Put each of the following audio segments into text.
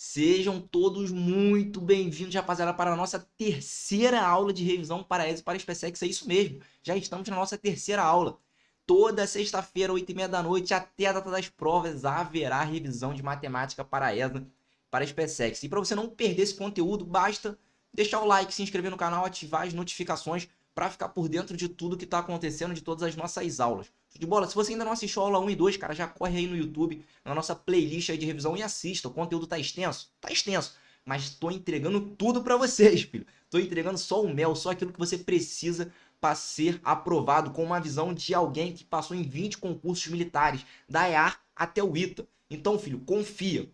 Sejam todos muito bem-vindos, rapaziada, para a nossa terceira aula de revisão para ESA e para SpaceX. É isso mesmo, já estamos na nossa terceira aula. Toda sexta-feira, 8h30 da noite, até a data das provas, haverá revisão de matemática para a ESA, para a SpaceX. E para você não perder esse conteúdo, basta deixar o like, se inscrever no canal, ativar as notificações para ficar por dentro de tudo que está acontecendo, de todas as nossas aulas. De bola, se você ainda não assistiu a aula 1 e 2, cara, já corre aí no YouTube, na nossa playlist aí de revisão e assista. O conteúdo tá extenso? Tá extenso. Mas tô entregando tudo para vocês, filho. Tô entregando só o mel, só aquilo que você precisa para ser aprovado, com uma visão de alguém que passou em 20 concursos militares, da EAR até o ITA. Então, filho, confia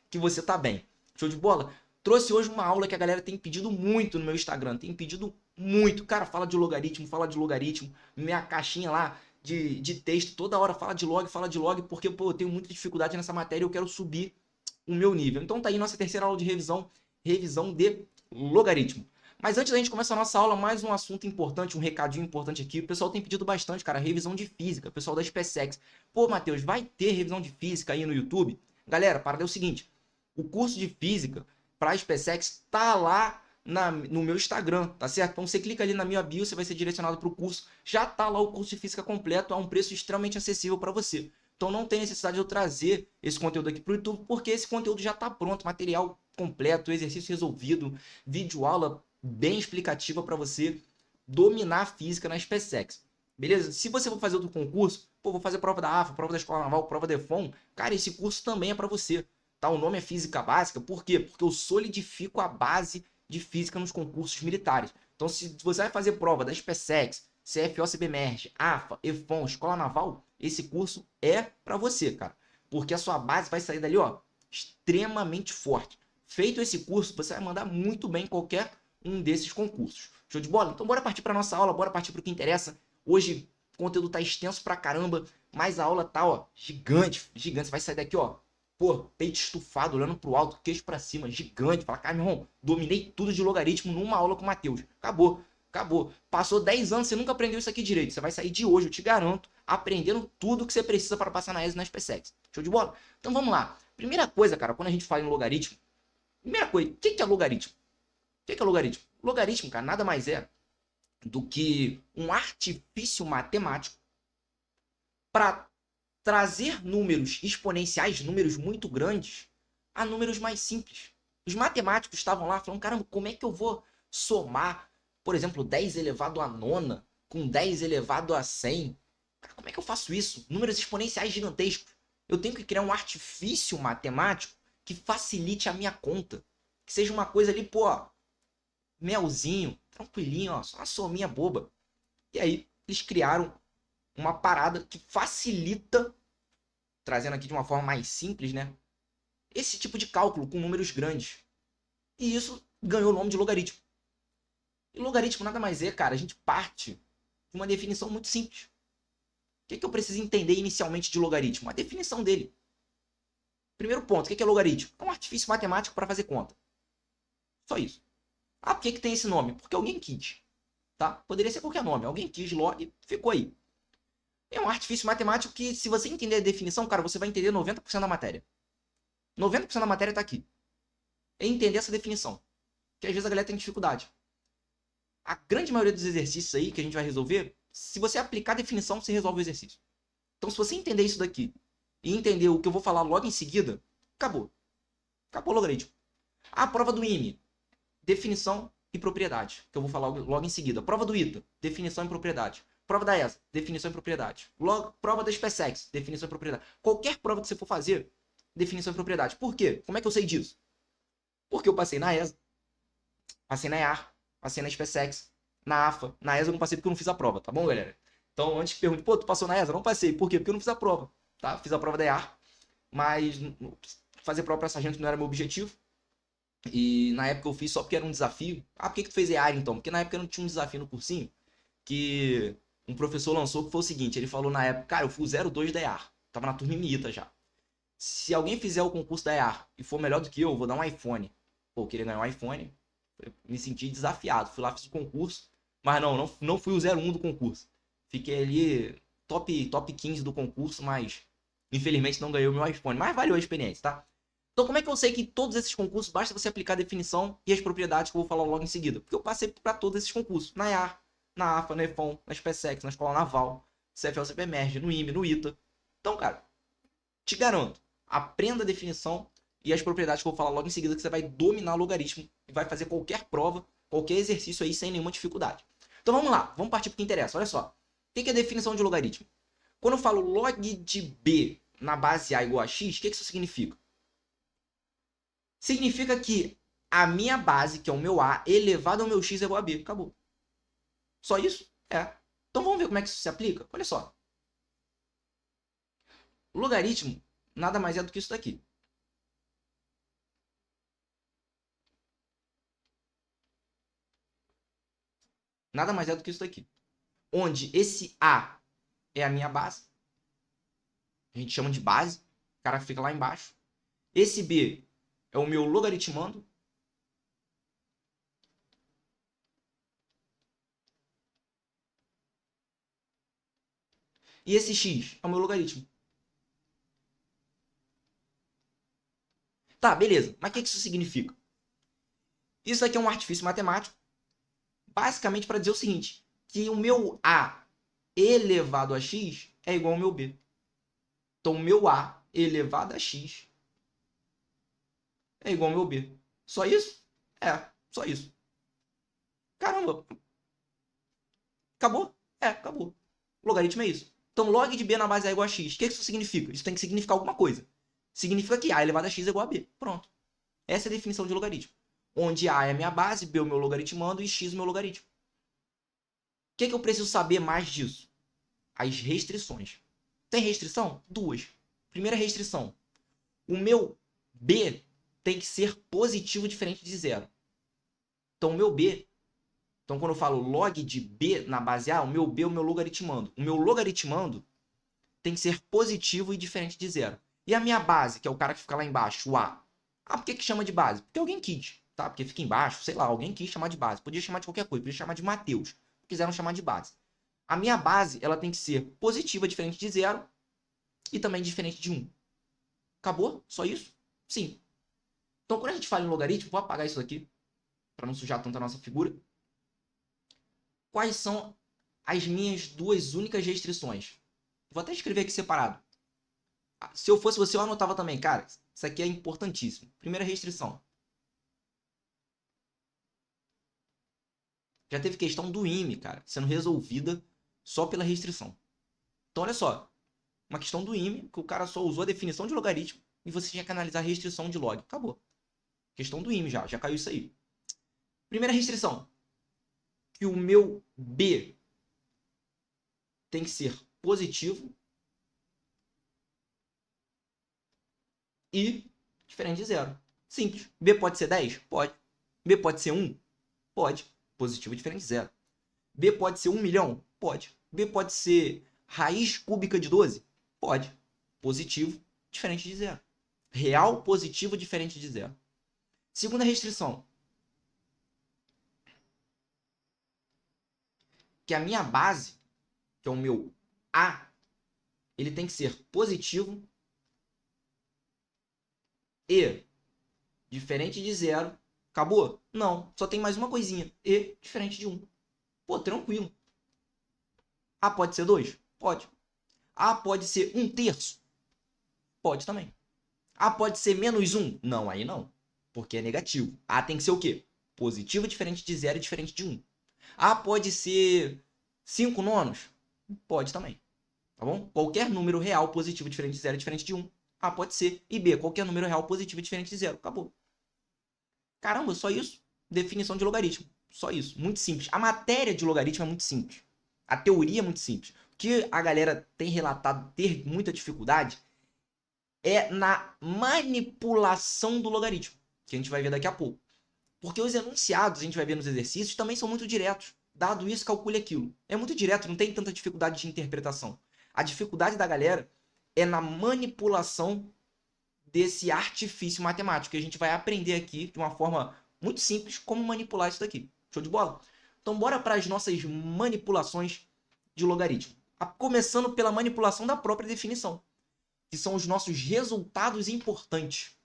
que você tá bem. Show de bola? Trouxe hoje uma aula que a galera tem pedido muito no meu Instagram, tem pedido muito. Cara, fala de logaritmo, minha caixinha lá de texto, toda hora fala de log, porque, pô, eu tenho muita dificuldade nessa matéria e eu quero subir o meu nível. Então tá aí nossa terceira aula de revisão de logaritmo. Mas antes da gente começar a nossa aula, mais um assunto importante, um recadinho importante aqui. O pessoal tem pedido bastante, cara, revisão de física, o pessoal da SpaceX. Pô, Matheus, vai ter revisão de física aí no YouTube? Galera, para é o seguinte, o curso de física para a SpaceX tá lá no meu Instagram, tá certo? Então você clica ali na minha bio, você vai ser direcionado para o curso. Já tá lá o curso de física completo a um preço extremamente acessível para você. Então não tem necessidade de eu trazer esse conteúdo aqui para o YouTube, porque esse conteúdo já está pronto, material completo, exercício resolvido, vídeo aula bem explicativa para você dominar a física na SpaceX. Beleza? Se você for fazer outro concurso, pô, vou fazer prova da AFA, prova da Escola Naval, prova da EFON, cara, esse curso também é para você. Tá? O nome é Física Básica, por quê? Porque eu solidifico a base de física nos concursos militares. Então, se você vai fazer prova da SpaceX, CFO, CBMERG, AFA, EFON, Escola Naval, esse curso é para você, cara. Porque a sua base vai sair dali, ó, extremamente forte. Feito esse curso, você vai mandar muito bem em qualquer um desses concursos. Show de bola? Então, bora partir para nossa aula, bora partir para o que interessa. Hoje, o conteúdo tá extenso pra caramba, mas a aula tá, ó, gigante, gigante. Você vai sair daqui, ó, pô, peito estufado, olhando pro alto, queixo pra cima, gigante. Fala, cara, meu irmão, dominei tudo de logaritmo numa aula com o Matheus. Acabou, acabou. Passou 10 anos, você nunca aprendeu isso aqui direito. Você vai sair de hoje, eu te garanto, aprendendo tudo que você precisa para passar na ESA e na SpaceX. Show de bola? Então vamos lá. Primeira coisa, cara, quando a gente fala em logaritmo, primeira coisa, o que é logaritmo? O que é logaritmo? Logaritmo, cara, nada mais é do que um artifício matemático para trazer números exponenciais, números muito grandes, a números mais simples. Os matemáticos estavam lá falando, caramba, como é que eu vou somar, por exemplo, 10 elevado a nona com 10 elevado a 100? Cara, como é que eu faço isso? Números exponenciais gigantescos. Eu tenho que criar um artifício matemático que facilite a minha conta. Que seja uma coisa ali, pô, melzinho, tranquilinho, ó, só uma sominha boba. E aí, eles criaram uma parada que facilita, trazendo aqui de uma forma mais simples, né? Esse tipo de cálculo com números grandes. E isso ganhou o nome de logaritmo. E logaritmo nada mais é, cara, a gente parte de uma definição muito simples. O que eu preciso entender inicialmente de logaritmo? A definição dele. Primeiro ponto, o que é logaritmo? É um artifício matemático para fazer conta. Só isso. Ah, por que tem esse nome? Porque alguém quis. Tá? Poderia ser qualquer nome. Alguém quis log, ficou aí. É um artifício matemático que, se você entender a definição, cara, você vai entender 90% da matéria. 90% da matéria está aqui. É entender essa definição. Que às vezes a galera tem dificuldade. A grande maioria dos exercícios aí que a gente vai resolver, se você aplicar a definição, você resolve o exercício. Então, se você entender isso daqui e entender o que eu vou falar logo em seguida, acabou. Acabou o logaritmo. A prova do IME, definição e propriedade, que eu vou falar logo em seguida. Prova do ITA, definição e propriedade. Prova da ESA, definição e propriedade. Prova da SpaceX, definição e propriedade. Qualquer prova que você for fazer, definição e propriedade. Por quê? Como é que eu sei disso? Porque eu passei na ESA, passei na EAR, passei na SpaceX, na AFA. Na ESA eu não passei porque eu não fiz a prova, tá bom, galera? Então, antes que pergunte, pô, tu passou na ESA? Não passei. Por quê? Porque eu não fiz a prova, tá? Fiz a prova da EAR, mas fazer prova para sargento não era meu objetivo. E na época eu fiz só porque era um desafio. Ah, por que tu fez EAR então? Porque na época não tinha um desafio no cursinho que um professor lançou, que foi o seguinte, ele falou na época, cara, eu fui o 02 da EAR, tava na turma ITA já. Se alguém fizer o concurso da EAR e for melhor do que eu vou dar um iPhone. Pô, eu queria ganhar um iPhone, me senti desafiado, fui lá, fiz o concurso, mas não fui o 01 do concurso. Fiquei ali top 15 do concurso, mas infelizmente não ganhei o meu iPhone, mas valeu a experiência, tá? Então, como é que eu sei que todos esses concursos basta você aplicar a definição e as propriedades que eu vou falar logo em seguida? Porque eu passei para todos esses concursos. Na IAR, na AFA, na EFON, na SpaceX, na Escola Naval, CFL, CPMERG, no IME, no ITA. Então, cara, te garanto, aprenda a definição e as propriedades que eu vou falar logo em seguida, que você vai dominar o logaritmo e vai fazer qualquer prova, qualquer exercício aí sem nenhuma dificuldade. Então vamos lá, vamos partir para o que interessa. Olha só, o que é a definição de logaritmo? Quando eu falo log de b na base a igual a x, o que isso significa? Significa que a minha base, que é o meu a, elevado ao meu x é igual a b. Acabou. Só isso? É. Então vamos ver como é que isso se aplica? Olha só. O logaritmo nada mais é do que isso daqui. Nada mais é do que isso daqui. Onde esse a é a minha base. A gente chama de base. O cara fica lá embaixo. Esse b é o meu logaritmando. E esse x é o meu logaritmo. Tá, beleza. Mas o que isso significa? Isso aqui é um artifício matemático, basicamente para dizer o seguinte, que o meu a elevado a x é igual ao meu b. Então, o meu a elevado a x é igual ao meu b. Só isso? É, só isso. Caramba. Acabou? É, acabou. O logaritmo é isso. Então, log de b na base a igual a x. O que isso significa? Isso tem que significar alguma coisa. Significa que a elevado a x é igual a b. Pronto. Essa é a definição de logaritmo. Onde a é a minha base, b é o meu logaritmando e x é o meu logaritmo. O que eu preciso saber mais disso? As restrições. Tem restrição? Duas. Primeira restrição. O meu b tem que ser positivo diferente de zero. Então, o meu b... Então, quando eu falo log de b na base a, o meu b é o meu logaritmando. O meu logaritmando tem que ser positivo e diferente de zero. E a minha base, que é o cara que fica lá embaixo, o a. Ah, por que chama de base? Porque alguém quis, tá? Porque fica embaixo, sei lá, alguém quis chamar de base. Podia chamar de qualquer coisa, podia chamar de Mateus. Quiseram chamar de base. A minha base, ela tem que ser positiva diferente de zero e também diferente de 1. Acabou? Só isso? Sim. Então, quando a gente fala em logaritmo, vou apagar isso aqui, para não sujar tanto a nossa figura. Quais são as minhas duas únicas restrições? Vou até escrever aqui separado. Se eu fosse você, eu anotava também. Cara, isso aqui é importantíssimo. Primeira restrição. Já teve questão do IME, cara, sendo resolvida só pela restrição. Então, olha só. Uma questão do IME, que o cara só usou a definição de logaritmo e você tinha que analisar a restrição de log. Acabou. Questão do IME já caiu isso aí. Primeira restrição. Que o meu B tem que ser positivo e diferente de zero. Simples. B pode ser 10? Pode. B pode ser 1? Pode. Positivo diferente de zero. B pode ser 1 milhão? Pode. B pode ser raiz cúbica de 12? Pode. Positivo diferente de zero. Real positivo diferente de zero. Segunda restrição. Que a minha base, que é o meu A, ele tem que ser positivo e diferente de zero. Acabou? Não. Só tem mais uma coisinha. E diferente de 1. Pô, tranquilo. A pode ser 2? Pode. A pode ser 1/3? Pode também. A pode ser menos 1? Não, aí não. Porque é negativo. A tem que ser o quê? Positivo diferente de 0 e diferente de 1. A pode ser 5 nonos? Pode também. Tá bom? Qualquer número real positivo diferente de 0 e diferente de 1. A pode ser. E B, qualquer número real positivo diferente de 0. Acabou. Caramba, só isso? Definição de logaritmo. Só isso. Muito simples. A matéria de logaritmo é muito simples. A teoria é muito simples. O que a galera tem relatado ter muita dificuldade é na manipulação do logaritmo, que a gente vai ver daqui a pouco. Porque os enunciados, a gente vai ver nos exercícios, também são muito diretos. Dado isso, calcule aquilo. É muito direto, não tem tanta dificuldade de interpretação. A dificuldade da galera é na manipulação desse artifício matemático, que a gente vai aprender aqui de uma forma muito simples como manipular isso daqui. Show de bola? Então bora para as nossas manipulações de logaritmo. Começando pela manipulação da própria definição, que são os nossos resultados importantes.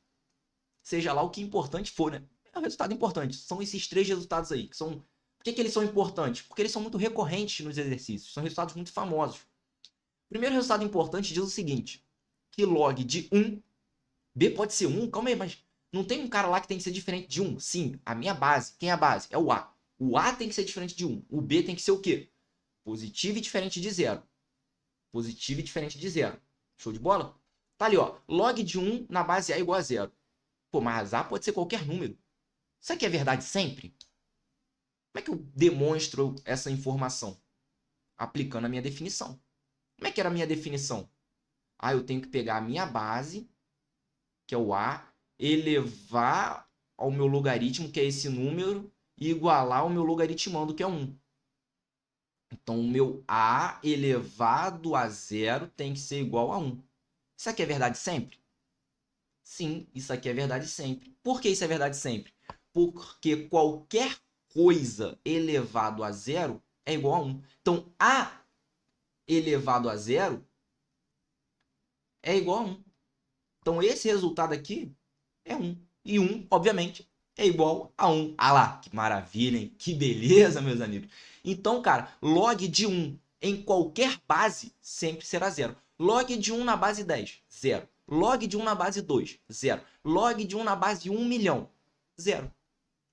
seja lá o que importante for, né? É um resultado importante. São esses 3 resultados aí. Que são... Por que eles são importantes? Porque eles são muito recorrentes nos exercícios. São resultados muito famosos. O primeiro resultado importante diz o seguinte, que log de 1, B pode ser 1, calma aí, mas não tem um cara lá que tem que ser diferente de 1? Sim, a minha base. Quem é a base? É o A. O A tem que ser diferente de 1. O B tem que ser o quê? Positivo e diferente de 0. Positivo e diferente de 0. Show de bola? Tá ali, ó. Log de 1 na base A igual a 0. Pô, mas A pode ser qualquer número. Isso aqui é verdade sempre? Como é que eu demonstro essa informação? Aplicando a minha definição. Como é que era a minha definição? Ah, eu tenho que pegar a minha base, que é o A, elevar ao meu logaritmo, que é esse número, e igualar ao meu logaritmando, que é 1. Então, o meu A elevado a 0 tem que ser igual a 1. Isso aqui é verdade sempre? Sim, isso aqui é verdade sempre. Por que isso é verdade sempre? Porque qualquer coisa elevado a 0 é igual a 1. Então, A elevado a 0 é igual a 1. Então, esse resultado aqui é 1. E 1, obviamente, é igual a 1. Ah lá, que maravilha, hein? Que beleza, meus amigos. Então, cara, log de 1 em qualquer base sempre será 0. Log de 1 na base 10, 0. Log de 1 na base 2, 0. Log de 1 na base 1 milhão, 0.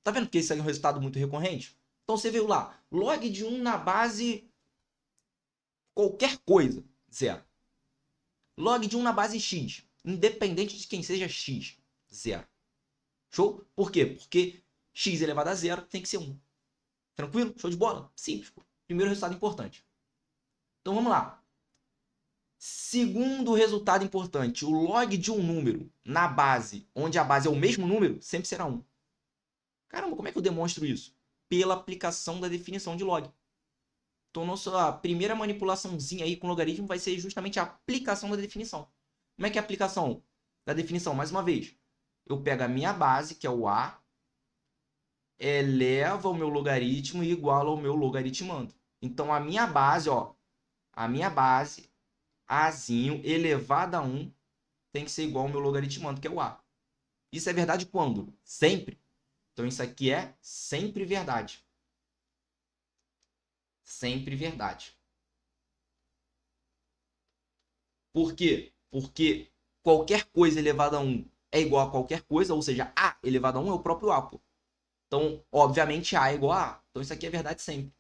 Tá vendo que isso aí é um resultado muito recorrente? Então, você viu lá, log de 1 na base qualquer coisa, 0. Log de 1 na base x, independente de quem seja x, 0. Show? Por quê? Porque x elevado a 0 tem que ser 1. Tranquilo? Show de bola? Simples. Primeiro resultado importante. Então vamos lá. Segundo resultado importante, o log de um número na base, onde a base é o mesmo número, sempre será 1. Caramba, como é que eu demonstro isso? Pela aplicação da definição de log. Então, nossa primeira manipulaçãozinha aí com logaritmo vai ser justamente a aplicação da definição. Como é que é a aplicação da definição? Mais uma vez, eu pego a minha base, que é o A, eleva o meu logaritmo e iguala ao meu logaritmando. Então, a minha base, ó, a minha base, Azinho, elevado a 1, tem que ser igual ao meu logaritmando, que é o A. Isso é verdade quando? Sempre. Então, isso aqui é sempre verdade. Sempre verdade. Por quê? Porque qualquer coisa elevada a 1 é igual a qualquer coisa, ou seja, A elevado a 1 é o próprio A, pô. Então, obviamente, A é igual a A. Então, isso aqui é verdade sempre.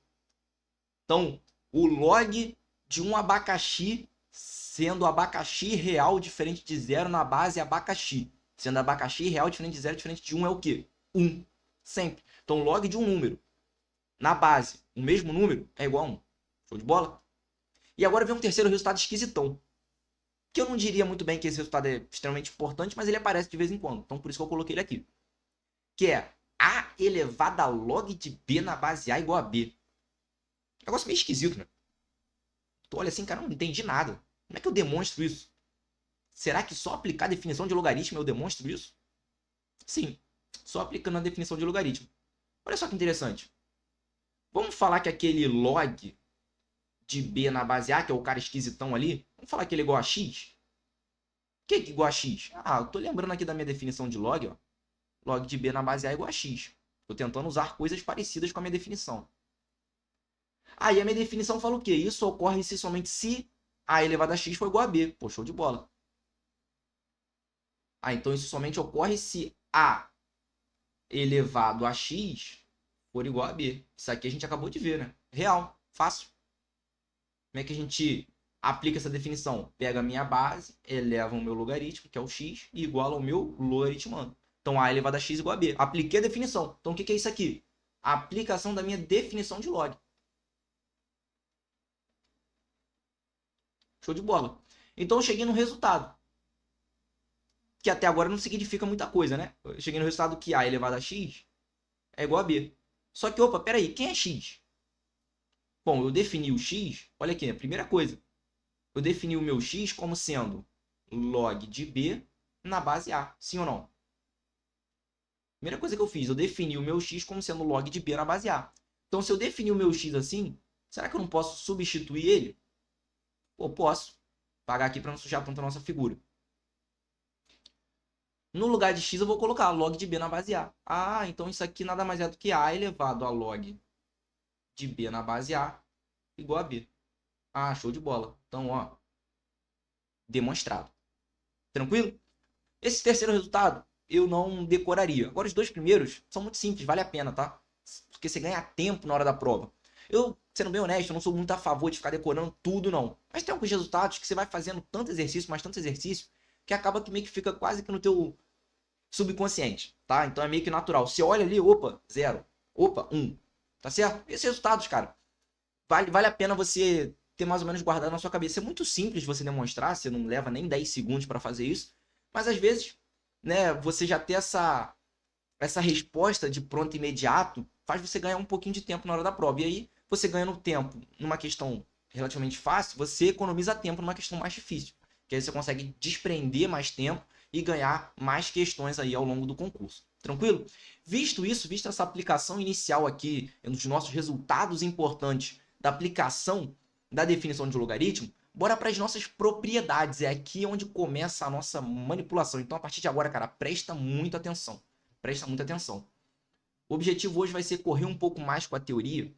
Então, o log de um abacaxi sendo abacaxi real diferente de 0 na base abacaxi. Sendo abacaxi real diferente de 0 diferente de 1 é o quê? 1. Sempre. Então, log de um número na base, o mesmo número, é igual a 1. Show de bola? E agora vem um terceiro resultado esquisitão. Que eu não diria muito bem que esse resultado é extremamente importante, mas ele aparece de vez em quando. Então, por isso que eu coloquei ele aqui. Que é A elevado a log de B na base A igual a B. Negócio meio esquisito, né? Tu olha assim, cara, não entendi nada. Como é que eu demonstro isso? Será que só aplicar a definição de logaritmo eu demonstro isso? Sim, só aplicando a definição de logaritmo. Olha só que interessante. Vamos falar que aquele log de B na base A, que é o cara esquisitão ali, vamos falar que ele é igual a x? O que é igual a x? Ah, eu tô lembrando aqui da minha definição de log, ó. Log de B na base A é igual a x. Tô tentando usar coisas parecidas com a minha definição. Aí a minha definição fala o quê? Isso ocorre se somente se A elevado a x for igual a B. Pô, show de bola. Ah, então isso somente ocorre se A elevado a x for igual a B. Isso aqui a gente acabou de ver, né? Real, fácil. Como é que a gente aplica essa definição? Pega a minha base, eleva o meu logaritmo, que é o x, e iguala ao meu logaritmando. Então, A elevado a x igual a B. Apliquei a definição. Então, o que é isso aqui? A aplicação da minha definição de log. Show de bola. Então, eu cheguei no resultado. Que até agora não significa muita coisa, né? Eu cheguei no resultado que A elevado a x é igual a B. Só que, opa, peraí, quem é x? Bom, eu defini o x, olha aqui, a primeira coisa. Eu defini o meu x como sendo log de B na base A. Sim ou não? Primeira coisa que eu fiz, eu defini o meu x como sendo log de B na base A. Então, se eu definir o meu x assim, será que eu não posso substituir ele? Pô, posso. Pagar aqui para não sujar tanto a nossa figura. No lugar de x eu vou colocar log de b na base a. Ah, então isso aqui nada mais é do que a elevado a log de b na base a igual a b. Ah, show de bola. Então, ó, demonstrado. Tranquilo? Esse terceiro resultado eu não decoraria. Agora, os dois primeiros são muito simples, vale a pena, tá? Porque você ganha tempo na hora da prova. Eu, sendo bem honesto, eu não sou muito a favor de ficar decorando tudo, não. Mas tem alguns resultados que você vai fazendo tanto exercício, mas tanto exercício, que acaba que meio que fica quase que no teu subconsciente, tá? Então é meio que natural. Você olha ali, opa, 0. Opa, 1. Tá certo? Esses resultados, cara, vale a pena você ter mais ou menos guardado na sua cabeça. É muito simples você demonstrar, você não leva nem 10 segundos para fazer isso, mas às vezes, né, você já ter essa resposta de pronto imediato faz você ganhar um pouquinho de tempo na hora da prova. E aí, você ganhando tempo numa questão relativamente fácil, você economiza tempo numa questão mais difícil. Que aí você consegue desprender mais tempo e ganhar mais questões aí ao longo do concurso. Tranquilo? Visto isso, vista essa aplicação inicial aqui, dos nossos resultados importantes da aplicação da definição de logaritmo, bora para as nossas propriedades. É aqui onde começa a nossa manipulação. Então, a partir de agora, cara, presta muita atenção. Presta muita atenção. O objetivo hoje vai ser correr um pouco mais com a teoria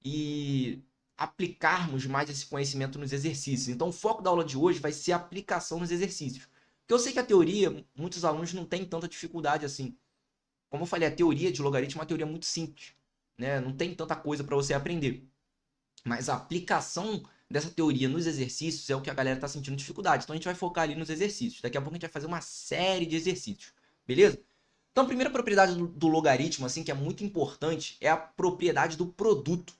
e aplicarmos mais esse conhecimento nos exercícios. Então, o foco da aula de hoje vai ser a aplicação nos exercícios. Porque eu sei que a teoria, muitos alunos não têm tanta dificuldade assim. Como eu falei, a teoria de logaritmo é uma teoria muito simples, né? Não tem tanta coisa para você aprender. Mas a aplicação dessa teoria nos exercícios é o que a galera está sentindo dificuldade. Então, a gente vai focar ali nos exercícios. Daqui a pouco a gente vai fazer uma série de exercícios. Beleza? Então, a primeira propriedade do logaritmo, assim, que é muito importante, é a propriedade do produto.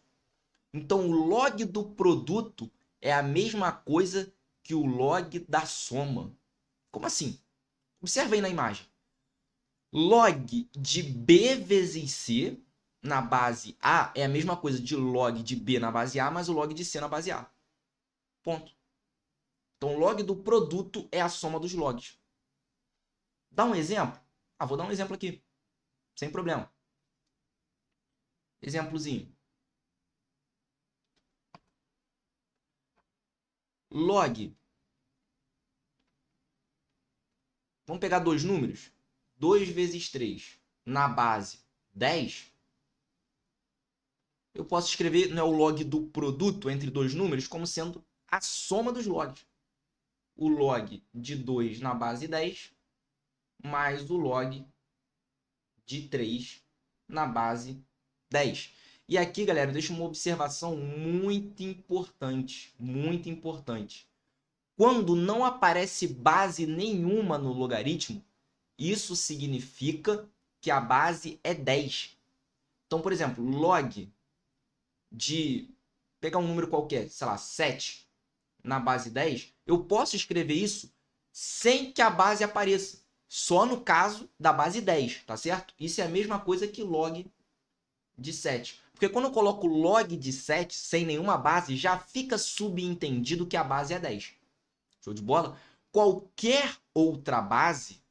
Então, o log do produto é a mesma coisa que o log da soma. Como assim? Observa aí na imagem. Log de b vezes c na base A é a mesma coisa de log de b na base A mais o log de c na base A. Ponto. Então, o log do produto é a soma dos logs. Dá um exemplo? Ah, vou dar um exemplo aqui. Sem problema. Exemplozinho. Log. Vamos pegar dois números. 2 vezes 3 na base 10. Eu posso escrever, não é o log do produto entre dois números como sendo a soma dos logs. O log de 2 na base 10 mais o log de 3 na base 10. E aqui, galera, deixa uma observação muito importante. Muito importante. Quando não aparece base nenhuma no logaritmo, isso significa que a base é 10. Então, por exemplo, log de... pegar um número qualquer, sei lá, 7 na base 10, eu posso escrever isso sem que a base apareça. Só no caso da base 10, tá certo? Isso é a mesma coisa que log de 7. Porque quando eu coloco log de 7 sem nenhuma base, já fica subentendido que a base é 10. Show de bola? Qualquer outra base,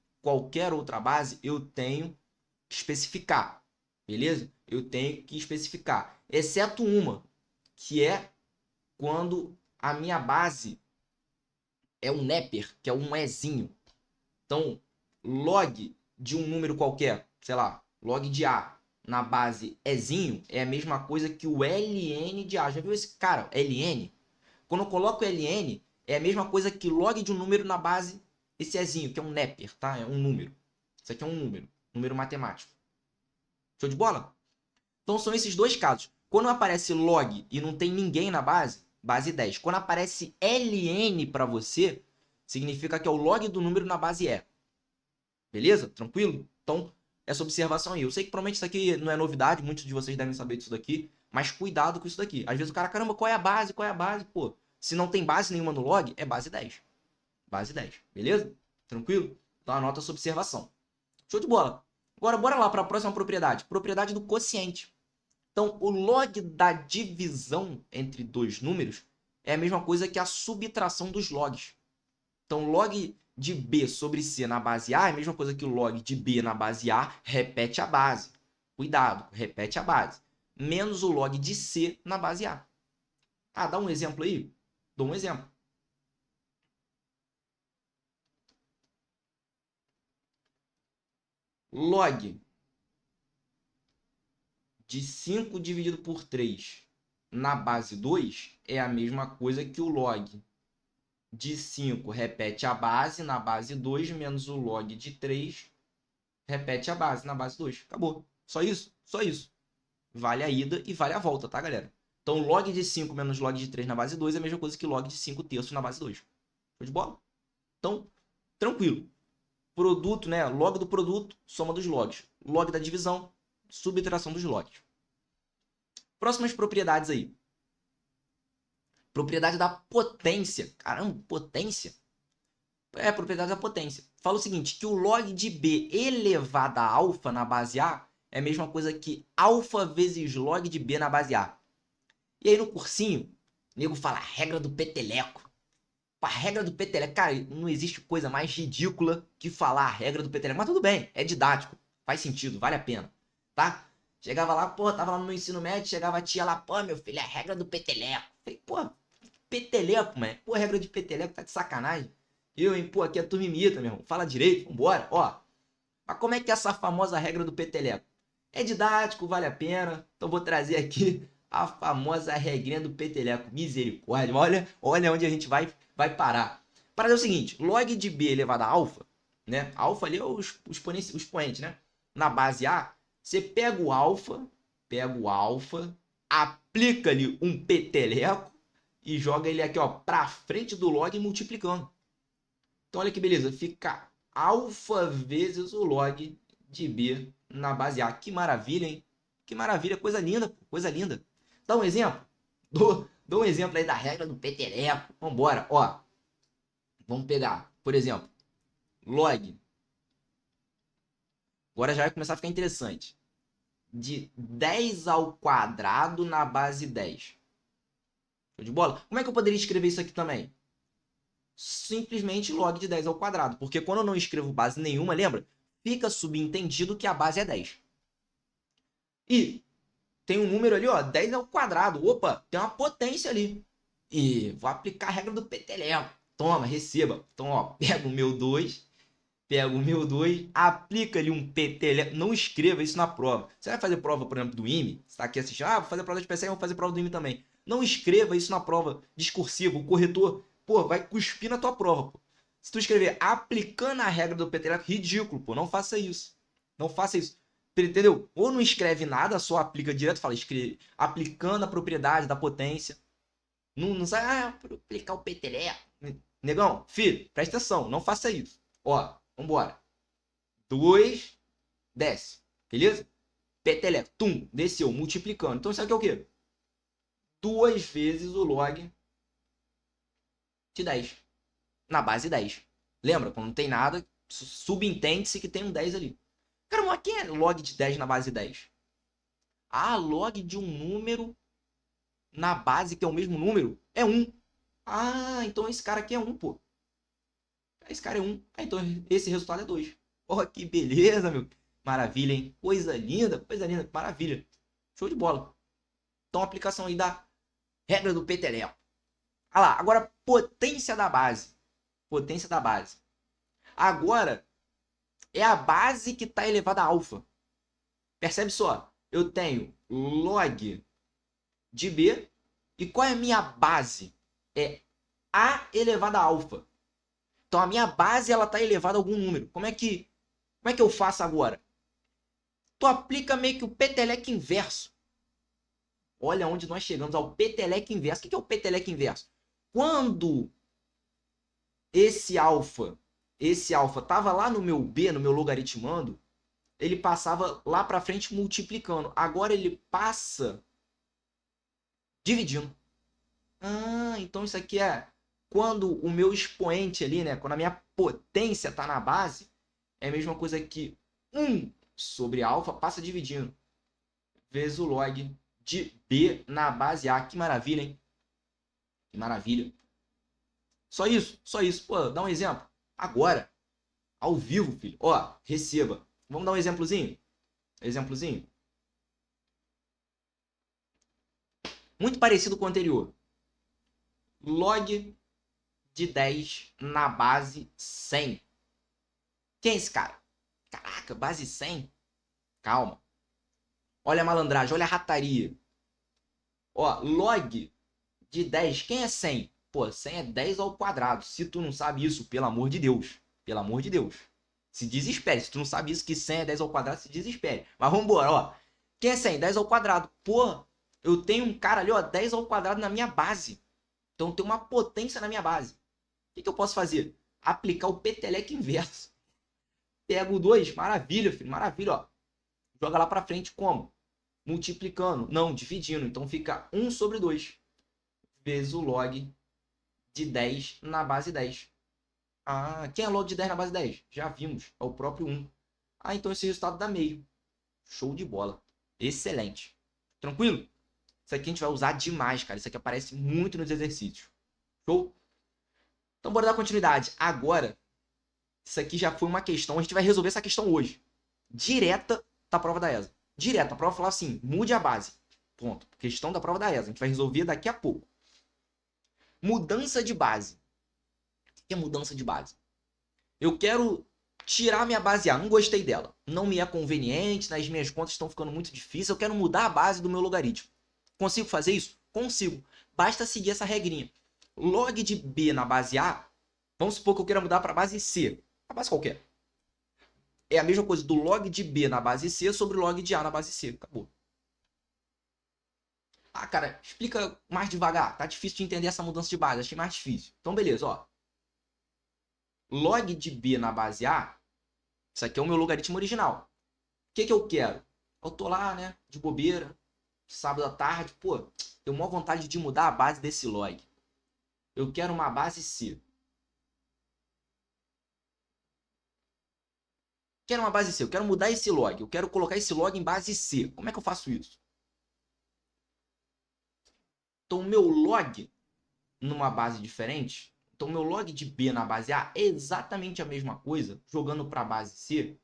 eu tenho que especificar. Beleza? Eu tenho que especificar. Exceto uma, que é quando a minha base é um nepper, que é um ezinho. Então, log de um número qualquer, sei lá, log de A na base ezinho é a mesma coisa que o ln de A. Já viu esse cara, ln? Quando eu coloco ln, é a mesma coisa que log de um número na base esse ezinho, que é um nepper, tá? É um número. Isso aqui é um número matemático. Show de bola? Então são esses dois casos. Quando aparece log e não tem ninguém na base, base 10. Quando aparece ln para você, significa que é o log do número na base E. Beleza? Tranquilo? Então, essa observação aí. Eu sei que provavelmente isso aqui não é novidade, muitos de vocês devem saber disso daqui, mas cuidado com isso daqui. Às vezes o cara, caramba, qual é a base? Qual é a base? Pô, se não tem base nenhuma no log, é base 10. Base 10. Beleza? Tranquilo? Então anota essa observação. Show de bola. Agora, bora lá para a próxima propriedade. Propriedade do quociente. Então, o log da divisão entre dois números é a mesma coisa que a subtração dos logs. Então, log de B sobre C na base A é a mesma coisa que o log de B na base A, repete a base. Cuidado, repete a base. Menos o log de C na base A. Ah, dá um exemplo aí? Dou um exemplo. Log de 5 dividido por 3 na base 2 é a mesma coisa que o log de 5 repete a base na base 2 menos o log de 3 repete a base na base 2. Acabou. Só isso? Só isso. Vale a ida e vale a volta, tá, galera? Então, log de 5 menos log de 3 na base 2 é a mesma coisa que log de 5 terços na base 2. Show de bola? Então, tranquilo. Produto, né? Log do produto, soma dos logs. Log da divisão, subtração dos logs. Próximas propriedades aí. Propriedade da potência. Caramba, potência? É, propriedade da potência. Fala o seguinte, que o log de B elevado a alfa na base A é a mesma coisa que alfa vezes log de B na base A. E aí no cursinho, o nego fala regra do peteleco. A regra do peteleco, cara, não existe coisa mais ridícula que falar a regra do peteleco. Mas tudo bem, é didático, faz sentido, vale a pena, tá? Chegava lá, pô, tava lá no meu ensino médio, chegava a tia lá, pô, meu filho, é a regra do peteleco. Falei, pô, peteleco, mano. Pô, regra de peteleco, tá de sacanagem. Eu, hein, pô, aqui é turma imita, meu irmão. Fala direito, vambora, ó. Mas como é que é essa famosa regra do peteleco? É didático, vale a pena. Então vou trazer aqui a famosa regrinha do peteleco. Misericórdia. Olha onde a gente vai parar. Para é o seguinte, log de B elevado a alfa, né? Alfa ali é o expoente, né? Na base A, você pega o alfa, aplica ali um peteleco e joga ele aqui, ó, para frente do log multiplicando. Então olha que beleza, fica alfa vezes o log de B na base A. Que maravilha, hein? Que maravilha, coisa linda, coisa linda. Dá um exemplo? Dou um exemplo aí da regra do peteleco. Vambora, ó. Vamos pegar, por exemplo, log. Agora já vai começar a ficar interessante. De 10 ao quadrado na base 10. Show de bola? Como é que eu poderia escrever isso aqui também? Simplesmente log de 10 ao quadrado. Porque quando eu não escrevo base nenhuma, lembra? Fica subentendido que a base é 10. E tem um número ali, ó, 10 ao quadrado. Opa, tem uma potência ali. E vou aplicar a regra do peteleco. Toma, receba. Então, ó, pega o meu 2, aplica ali um peteleco. Não escreva isso na prova. Você vai fazer prova, por exemplo, do IME? Você está aqui assistindo, ah, vou fazer prova de PCE, vou fazer prova do IME também. Não escreva isso na prova discursiva. O corretor, pô, vai cuspir na tua prova, pô. Se tu escrever aplicando a regra do peteleco, ridículo, pô. Não faça isso. Não faça isso. Entendeu? Ou não escreve nada, só aplica direto, fala, escreve, aplicando a propriedade da potência. Não sai, aplicar o peteleco. Negão, filho, presta atenção, não faça isso. Ó, vambora. 2, desce. Beleza? Peteleco, tum, desceu, multiplicando. Então isso aqui é o quê? 2 vezes o log de 10. Na base 10. Lembra? Quando não tem nada, subentende-se que tem um 10 ali. Cara, mas quem é log de 10 na base 10? Ah, log de um número na base que é o mesmo número é 1. Ah, então esse cara aqui é 1, pô. Esse cara é 1. Ah, então esse resultado é 2. Oh, que beleza, meu. Maravilha, hein? Coisa linda, maravilha. Show de bola. Então, aplicação aí da regra do peteleco. Ah lá, agora potência da base. Potência da base. Agora, é a base que está elevada a alfa. Percebe só? Eu tenho log de B. E qual é a minha base? É A elevado a alfa. Então, a minha base ela está elevada a algum número. Como é que eu faço agora? Tu aplica meio que o peteleco inverso. Olha onde nós chegamos ao peteleco inverso. O que é o peteleco inverso? Quando esse alfa estava lá no meu B, no meu logaritmando, ele passava lá para frente multiplicando. Agora ele passa dividindo. Ah, então isso aqui é quando o meu expoente ali, né? Quando a minha potência está na base, é a mesma coisa que 1 sobre alfa passa dividindo. Vezes o log de B na base A. Que maravilha, hein? Que maravilha. Só isso, só isso. Pô, dá um exemplo. Agora, ao vivo, filho. Ó, receba. Vamos dar um exemplozinho? Exemplozinho? Muito parecido com o anterior. Log de 10 na base 100. Quem é esse cara? Caraca, Caraca, base 100? Calma. Olha a malandragem, olha a rataria. Ó, log de 10, quem é 100? Pô, 100 é 10 ao quadrado. Se tu não sabe isso, pelo amor de Deus. Pelo amor de Deus. Se desespere. Se tu não sabe isso, que 100 é 10 ao quadrado, se desespere. Mas vambora, ó. Quem é 100? 10 ao quadrado. Pô, eu tenho um cara ali, ó, 10 ao quadrado na minha base. Então tem uma potência na minha base. O que eu posso fazer? Aplicar o peteleco inverso. Pego o 2, maravilha, filho, maravilha, ó. Joga lá pra frente como? Multiplicando. Não, dividindo. Então fica 1 sobre 2 vezes o log de 10 na base 10. Ah, quem é log de 10 na base 10? Já vimos, é o próprio 1. Ah, então esse resultado dá meio. Show de bola. Excelente. Tranquilo? Isso aqui a gente vai usar demais, cara. Isso aqui aparece muito nos exercícios. Show? Então bora dar continuidade. Agora, isso aqui já foi uma questão. A gente vai resolver essa questão hoje. Direta da prova da ESA. Direto. A prova falou assim, mude a base. Ponto. Questão da prova da ESA. A gente vai resolver daqui a pouco. Mudança de base. O que é mudança de base? Eu quero tirar minha base A. Não gostei dela. Não me é conveniente. Nas minhas contas estão ficando muito difíceis. Eu quero mudar a base do meu logaritmo. Consigo fazer isso? Consigo. Basta seguir essa regrinha. Log de B na base A. Vamos supor que eu queira mudar para a base C. A base qualquer. É a mesma coisa do log de B na base C sobre o log de A na base C. Acabou. Ah, cara, explica mais devagar. Tá difícil de entender essa mudança de base. Achei mais difícil. Então, beleza, ó. Log de B na base A. Isso aqui é o meu logaritmo original. O que eu quero? Eu tô lá, né, de bobeira, sábado à tarde. Pô, tenho maior vontade de mudar a base desse log. Eu quero uma base C. Quero uma base C. Eu quero mudar esse log. Eu quero colocar esse log em base C. Como é que eu faço isso? Então, o meu log numa base diferente. Então, o meu log de B na base A é exatamente a mesma coisa, jogando para a base C,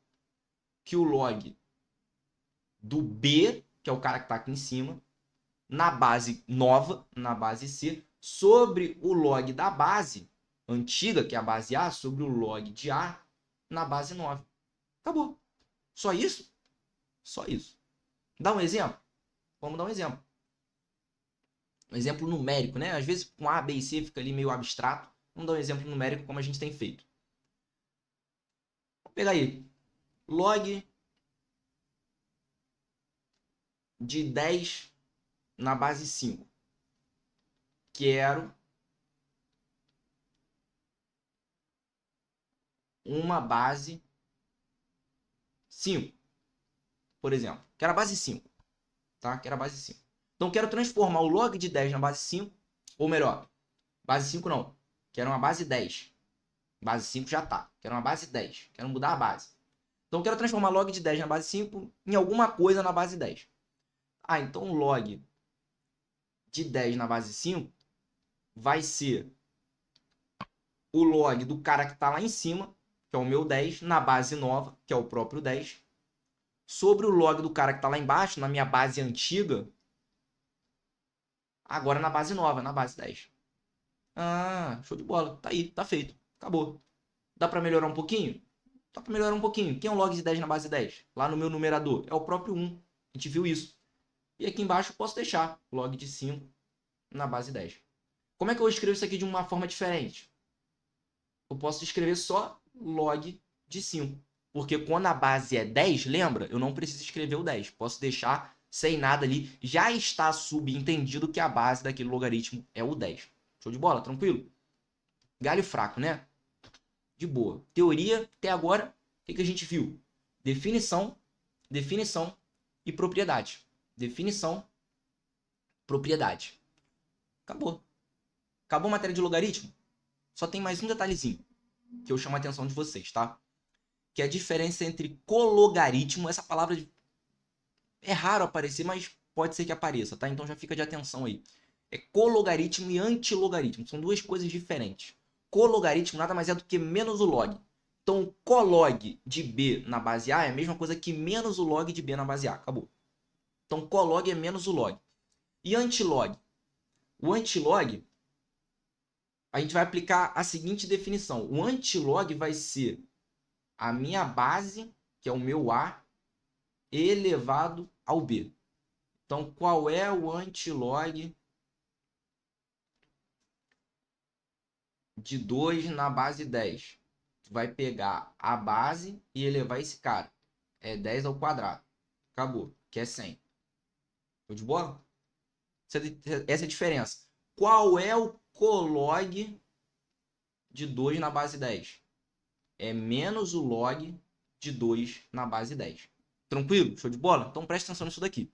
que o log do B, que é o cara que está aqui em cima, na base nova, na base C, sobre o log da base antiga, que é a base A, sobre o log de A, na base 9. Acabou. Só isso? Só isso. Dá um exemplo? Vamos dar um exemplo. Um exemplo numérico, né? Às vezes com A, B e C fica ali meio abstrato. Vamos dar um exemplo numérico como a gente tem feito. Vou pegar aí. Log de 10 na base 5. Quero uma base 5, por exemplo. Quero a base 5. Tá? Quero a base 5. Então, quero transformar o log de 10 na base 5. Ou melhor, base 5 não. Quero uma base 10. Base 5 já tá. Quero uma base 10. Quero mudar a base. Então, quero transformar log de 10 na base 5 em alguma coisa na base 10. Ah, então o log de 10 na base 5 vai ser o log do cara que está lá em cima, que é o meu 10, na base nova, que é o próprio 10, sobre o log do cara que está lá embaixo, na minha base antiga, agora na base nova, na base 10. Ah, show de bola. Tá aí, tá feito. Acabou. Dá para melhorar um pouquinho? Dá para melhorar um pouquinho. Quem é o log de 10 na base 10? Lá no meu numerador. É o próprio 1. A gente viu isso. E aqui embaixo eu posso deixar log de 5 na base 10. Como é que eu escrevo isso aqui de uma forma diferente? Eu posso escrever só log de 5. Porque quando a base é 10, lembra? Eu não preciso escrever o 10. Posso deixar sem nada ali. Já está subentendido que a base daquele logaritmo é o 10. Show de bola? Tranquilo? Galho fraco, né? De boa. Teoria, até agora, o que a gente viu? Definição, definição e propriedade. Definição, propriedade. Acabou. Acabou a matéria de logaritmo? Só tem mais um detalhezinho que eu chamo a atenção de vocês, tá? Que é a diferença entre cologaritmo, essa palavra é raro aparecer, mas pode ser que apareça, tá? Então já fica de atenção aí. É cologaritmo e antilogaritmo, são duas coisas diferentes. Cologaritmo nada mais é do que menos o log. Então o colog de B na base A é a mesma coisa que menos o log de B na base A, acabou. Então colog é menos o log. E antilog? O antilog, a gente vai aplicar a seguinte definição. O antilog vai ser a minha base que é o meu A, elevado ao B. Então, qual é o antilog de 2 na base 10? Tu vai pegar a base e elevar esse cara. É 10 ao quadrado. Acabou, que é 100. Show de bola? Essa é a diferença. Qual é o colog de 2 na base 10? É menos o log de 2 na base 10. Tranquilo? Show de bola? Então preste atenção nisso daqui.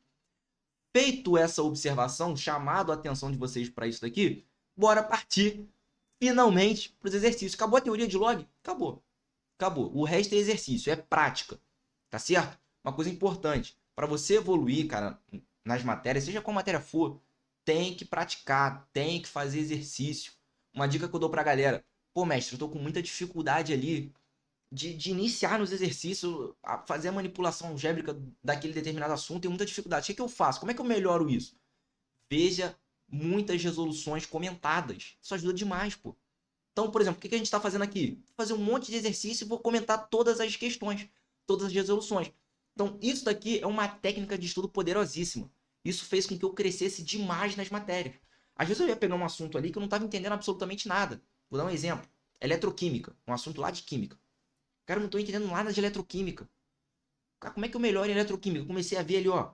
Feito essa observação, chamado a atenção de vocês para isso daqui, bora partir finalmente para os exercícios. Acabou a teoria de log? Acabou. Acabou. O resto é exercício, é prática. Tá certo? Uma coisa importante. Para você evoluir, cara, nas matérias, seja qual matéria for, tem que praticar, tem que fazer exercício. Uma dica que eu dou pra galera. Pô, mestre, eu tô com muita dificuldade ali de iniciar nos exercícios, a fazer a manipulação algébrica daquele determinado assunto, tem muita dificuldade. O que eu faço? Como é que eu melhoro isso? Veja muitas resoluções comentadas. Isso ajuda demais, pô. Então, por exemplo, o que a gente está fazendo aqui? Vou fazer um monte de exercício e vou comentar todas as questões, todas as resoluções. Então, isso daqui é uma técnica de estudo poderosíssima. Isso fez com que eu crescesse demais nas matérias. Às vezes eu ia pegar um assunto ali que eu não estava entendendo absolutamente nada. Vou dar um exemplo. Eletroquímica, um assunto lá de química. Cara, eu não estou entendendo nada de eletroquímica. Cara, como é que eu melhoro em eletroquímica? Eu comecei a ver ali, ó,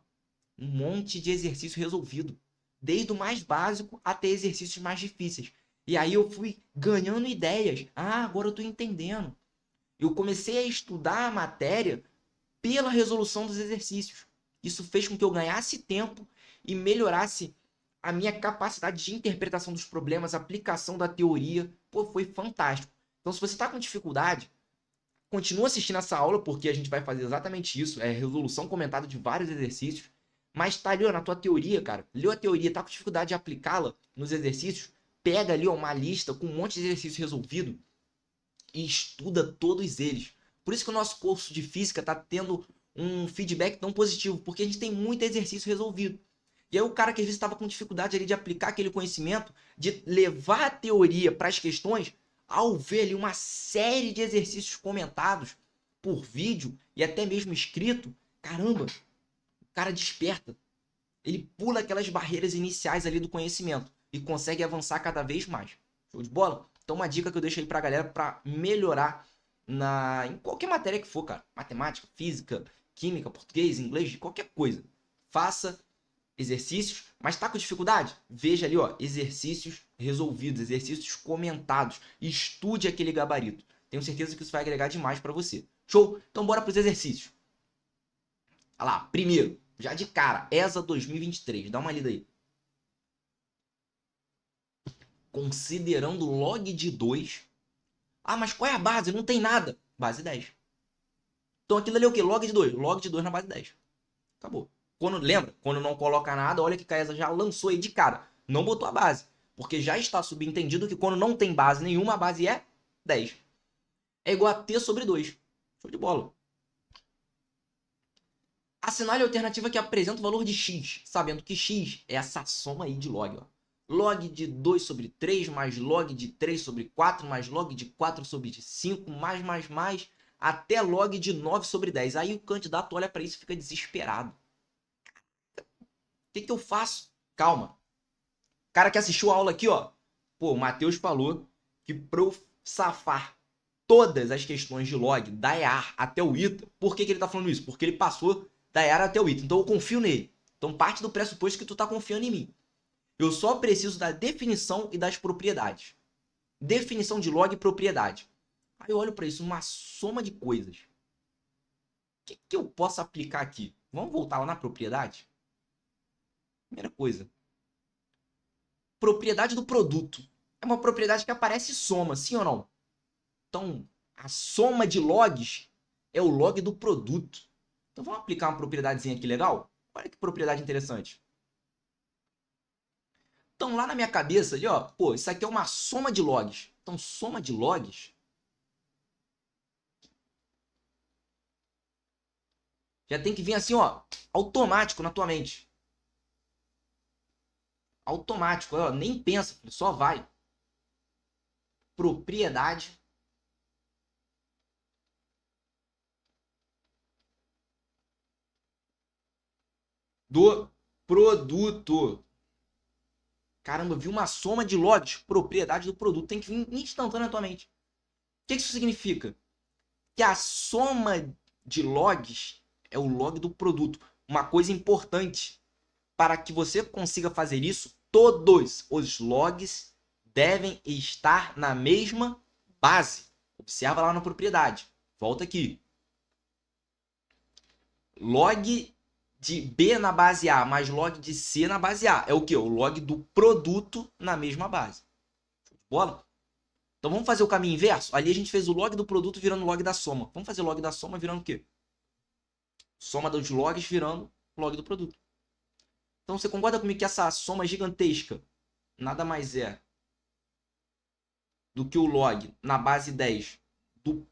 um monte de exercício resolvido. Desde o mais básico até exercícios mais difíceis. E aí eu fui ganhando ideias. Ah, agora eu estou entendendo. Eu comecei a estudar a matéria pela resolução dos exercícios. Isso fez com que eu ganhasse tempo e melhorasse a minha capacidade de interpretação dos problemas, aplicação da teoria. Pô, foi fantástico. Então, se você está com dificuldade, continua assistindo essa aula, porque a gente vai fazer exatamente isso. É resolução comentada de vários exercícios. Mas tá ali, ó, na tua teoria, cara. Leu a teoria, tá com dificuldade de aplicá-la nos exercícios. Pega ali, ó, uma lista com um monte de exercícios resolvidos e estuda todos eles. Por isso que o nosso curso de física tá tendo um feedback tão positivo, porque a gente tem muito exercício resolvido. E aí o cara que às vezes estava com dificuldade ali de aplicar aquele conhecimento, de levar a teoria para as questões, ao ver ali uma série de exercícios comentados por vídeo e até mesmo escrito, caramba, o cara desperta. Ele pula aquelas barreiras iniciais ali do conhecimento e consegue avançar cada vez mais. Show de bola? Então uma dica que eu deixo aí pra galera para melhorar em qualquer matéria que for, cara. Matemática, física, química, português, inglês, qualquer coisa. Faça exercícios, mas tá com dificuldade? Veja ali, ó, exercícios resolvidos, exercícios comentados. Estude aquele gabarito. Tenho certeza que isso vai agregar demais para você. Show? Então bora para os exercícios. Olha lá, primeiro, já de cara, ESA 2023. Dá uma lida aí. Considerando log de 2. Ah, mas qual é a base? Não tem nada. Base 10. Então aquilo ali é o quê? Log de 2. Log de 2 na base 10. Acabou. Lembra? Quando não coloca nada, olha que a ESA já lançou aí de cara. Não botou a base. Porque já está subentendido que quando não tem base nenhuma, a base é 10. É igual a T sobre 2. Show de bola. Assinale a alternativa que apresenta o valor de x, sabendo que x é essa soma aí de log. Ó. Log de 2 sobre 3, mais log de 3 sobre 4, mais log de 4 sobre 5, mais, até log de 9 sobre 10. Aí o candidato olha para isso e fica desesperado. O que eu faço? Calma. O cara que assistiu a aula aqui, ó. Pô, o Matheus falou que para eu safar todas as questões de log, da EAR até o ITA, por que ele tá falando isso? Porque ele passou da EAR até o ITA. Então eu confio nele. Então parte do pressuposto que tu tá confiando em mim. Eu só preciso da definição e das propriedades. Definição de log e propriedade. Aí eu olho para isso, uma soma de coisas. O que eu posso aplicar aqui? Vamos voltar lá na propriedade? Primeira coisa. Propriedade do produto. É uma propriedade que aparece soma, sim ou não? Então, a soma de logs é o log do produto. Então, vamos aplicar uma propriedadezinha aqui legal? Olha que propriedade interessante. Então, lá na minha cabeça, ali, ó, pô, isso aqui é uma soma de logs. Então, soma de logs já tem que vir assim, ó, automático na tua mente. Automático, ó, nem pensa, só vai. Propriedade do produto. Caramba, vi uma soma de logs, propriedade do produto. Tem que vir instantaneamente. O que isso significa? Que a soma de logs é o log do produto. Uma coisa importante, para que você consiga fazer isso, todos os logs devem estar na mesma base. Observa lá na propriedade. Volta aqui. Log de B na base A mais log de C na base A. É o quê? O log do produto na mesma base. Bola? Então vamos fazer o caminho inverso? Ali a gente fez o log do produto virando log da soma. Vamos fazer log da soma virando o quê? Soma dos logs virando log do produto. Então você concorda comigo que essa soma gigantesca nada mais é do que o log na base 10 do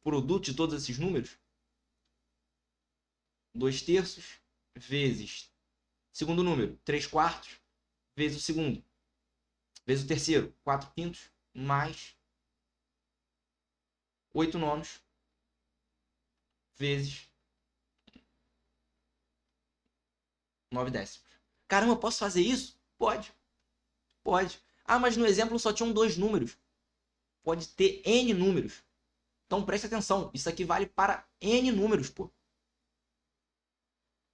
produto de todos esses números? 2/3 vezes segundo número, 3/4 vezes o segundo, vezes o terceiro, 4/5, mais 8/9 vezes 9/10. Caramba, eu posso fazer isso? Pode. Pode. Ah, mas no exemplo só tinham 2 números. Pode ter N números. Então preste atenção, isso aqui vale para N números, pô.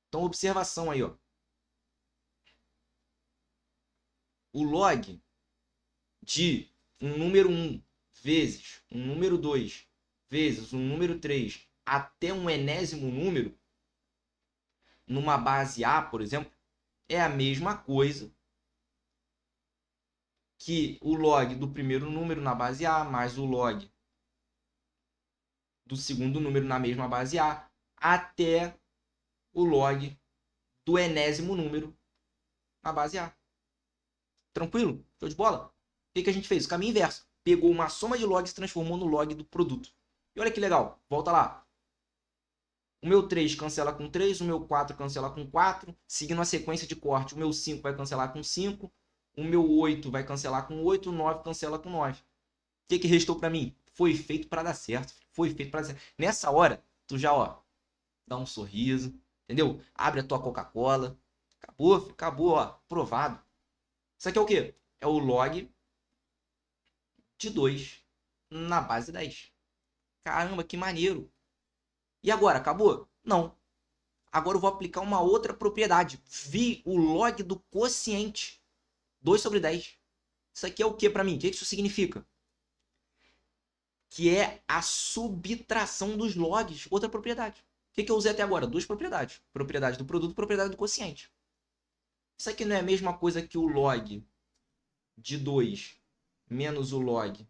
Então observação aí, ó. O log de um número 1 vezes um número 2 vezes um número 3 até um enésimo número, numa base A, por exemplo, é a mesma coisa que o log do primeiro número na base A mais o log do segundo número na mesma base A até o log do enésimo número na base A. Tranquilo? Show de bola? O que a gente fez? O caminho inverso. Pegou uma soma de logs e transformou no log do produto. E olha que legal. Volta lá. O meu 3 cancela com 3, o meu 4 cancela com 4. Seguindo a sequência de corte, o meu 5 vai cancelar com 5. O meu 8 vai cancelar com 8, o 9 cancela com 9. O que restou para mim? Foi feito para dar certo. Foi feito para dar certo. Nessa hora, tu já, ó, dá um sorriso, entendeu? Abre a tua Coca-Cola. Acabou, acabou, ó, provado. Isso aqui é o quê? É o log de 2 na base 10. Caramba, que maneiro. E agora, acabou? Não. Agora eu vou aplicar uma outra propriedade. Vi o log do quociente. 2/10. Isso aqui é o que para mim? O que isso significa? Que é a subtração dos logs. Outra propriedade. O que eu usei até agora? 2 propriedades. Propriedade do produto e propriedade do quociente. Isso aqui não é a mesma coisa que o log de 2 menos o log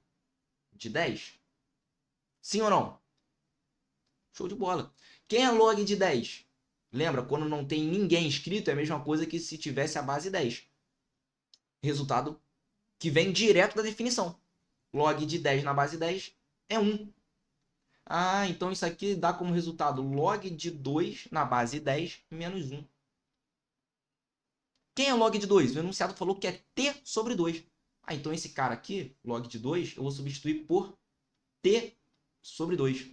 de 10? Sim ou não? Show de bola. Quem é log de 10? Lembra, quando não tem ninguém escrito, é a mesma coisa que se tivesse a base 10. Resultado que vem direto da definição. Log de 10 na base 10 é 1. Ah, então isso aqui dá como resultado log de 2 na base 10 menos 1. Quem é log de 2? O enunciado falou que é t sobre 2. Ah, então esse cara aqui, log de 2, eu vou substituir por t sobre 2.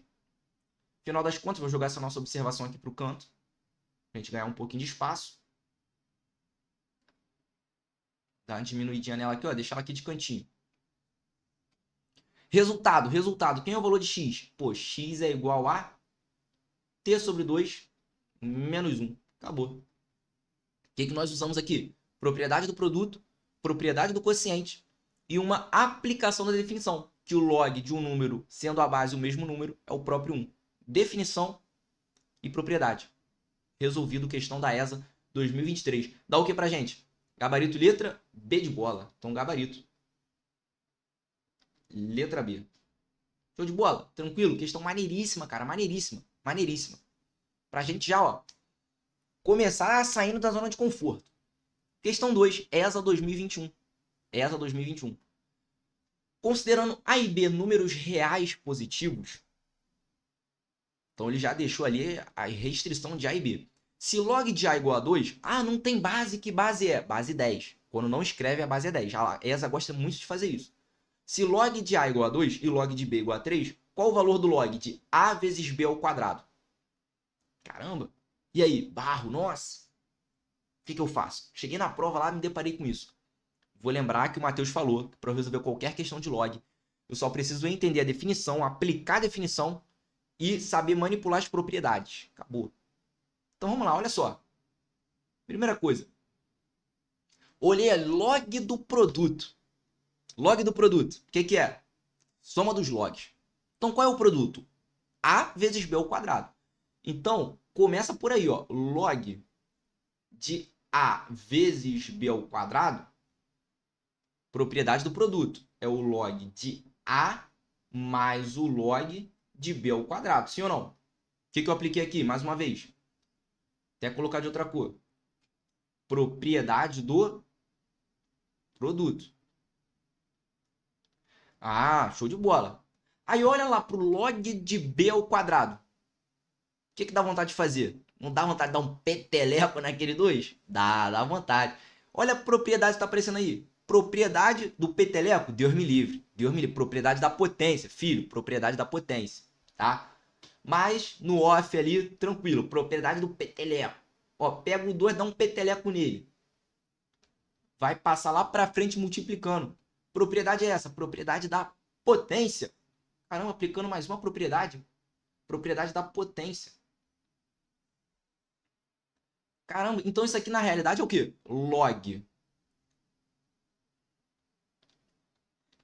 Final das contas, vou jogar essa nossa observação aqui para o canto, para a gente ganhar um pouquinho de espaço. Dá uma diminuidinha nela aqui, ó, deixar ela aqui de cantinho. Resultado. Quem é o valor de x? Pô, x é igual a t sobre 2 menos 1. Acabou. O que nós usamos aqui? Propriedade do produto, propriedade do quociente e uma aplicação da definição, que o log de um número, sendo a base o mesmo número, é o próprio 1. Definição e propriedade. Resolvido questão da ESA 2023. Dá o que pra gente? Gabarito letra B de bola. Então gabarito. Letra B. Show de bola? Tranquilo? Questão maneiríssima, cara. Maneiríssima. Maneiríssima. Pra gente já, ó, começar saindo da zona de conforto. Questão 2, ESA 2021. ESA 2021. Considerando A e B números reais positivos, então ele já deixou ali a restrição de A e B. Se log de A igual a 2, não tem base, que base é? Base 10. Quando não escreve, a base é 10. A ESA gosta muito de fazer isso. Se log de A igual a 2 e log de B igual a 3, qual o valor do log de A vezes B ao quadrado? Caramba! E aí, barro, nossa! que eu faço? Cheguei na prova lá, me deparei com isso. Vou lembrar que o Matheus falou que para resolver qualquer questão de log, eu só preciso entender a definição, aplicar a definição e saber manipular as propriedades. Acabou. Então vamos lá, olha só. Primeira coisa. Olhei a log do produto. Log do produto. O que é? Soma dos logs. Então qual é o produto? A vezes B ao quadrado. Então, começa por aí, ó. Log de A vezes B ao quadrado, propriedade do produto. É o log de A mais o log de B ao quadrado. Sim ou não? O que eu apliquei aqui? Mais uma vez. Até colocar de outra cor. Propriedade do produto. Ah, show de bola. Aí olha lá para o log de B ao quadrado. O que dá vontade de fazer? Não dá vontade de dar um peteleco naquele 2? Dá vontade. Olha a propriedade que está aparecendo aí. Propriedade do peteleco, Deus me livre. Deus me livre. Propriedade da potência, filho, propriedade da potência, tá? Mas no off ali, tranquilo, propriedade do peteleco. Ó, pega o 2, dá um peteleco nele. Vai passar lá para frente multiplicando. Propriedade é essa? Propriedade da potência. Caramba, aplicando mais uma propriedade. Propriedade da potência. Caramba, então isso aqui na realidade é o quê? Log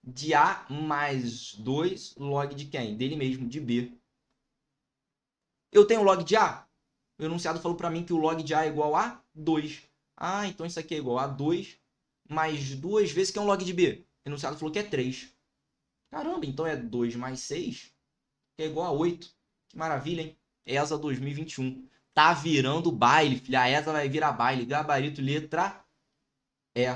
de A mais 2 log de quem? Dele mesmo, de B. Eu tenho log de A? O enunciado falou para mim que o log de A é igual a 2. Ah, então isso aqui é igual a 2 mais 2 vezes que é um log de B. O enunciado falou que é 3. Caramba, então é 2 mais 6, que é igual a 8. Que maravilha, hein? ESA 2021. Tá virando baile, filha. A ESA vai virar baile. Gabarito, letra E.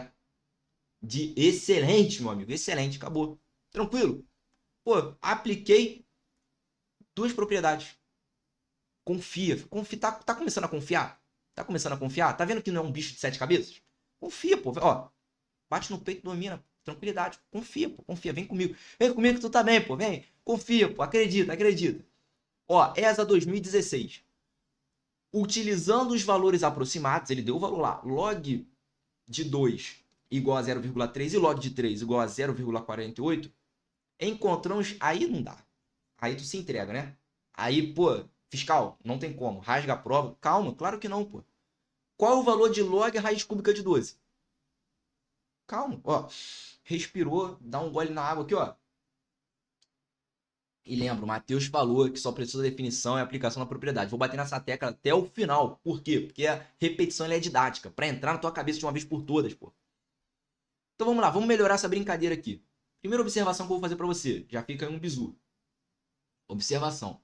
De excelente, meu amigo. Excelente, acabou. Tranquilo. Pô, apliquei duas propriedades. Confia. Tá começando a confiar? Tá começando a confiar? Tá vendo que não é um bicho de 7 cabeças? Confia, pô. Ó, bate no peito, domina. Tranquilidade. Confia, pô. Confia. Vem comigo. Vem comigo que tu tá bem, pô. Vem. Confia, pô. Acredita, acredita. Ó, ESA 2016. Utilizando os valores aproximados, ele deu o valor lá. Log de 2 igual a 0,3 e log de 3 igual a 0,48. Encontramos... Aí não dá. Aí tu se entrega, né? Aí, pô, fiscal, não tem como. Rasga a prova. Calma, claro que não, pô. Qual é o valor de log raiz cúbica de 12? Calma, ó. Respirou, dá um gole na água aqui, ó. E lembra, o Matheus falou que só precisa de definição e aplicação da propriedade. Vou bater nessa tecla até o final. Por quê? Porque a repetição é didática, para entrar na tua cabeça de uma vez por todas, pô. Então vamos lá, vamos melhorar essa brincadeira aqui. Primeira observação que eu vou fazer para você, já fica aí um bizu. Observação.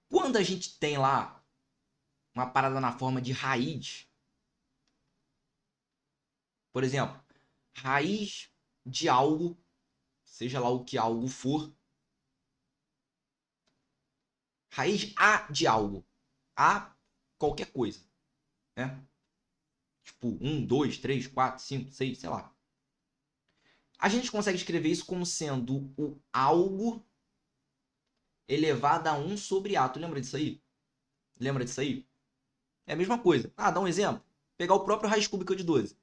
Quando a gente tem lá uma parada na forma de raiz, por exemplo, raiz de algo, seja lá o que algo for, raiz A de algo, A qualquer coisa, né? Tipo 1, 2, 3, 4, 5, 6, sei lá. A gente consegue escrever isso como sendo o algo elevado a 1 sobre A. Tu lembra disso aí? Lembra disso aí? É a mesma coisa. Ah, dá um exemplo. Pegar o próprio raiz cúbica de 12.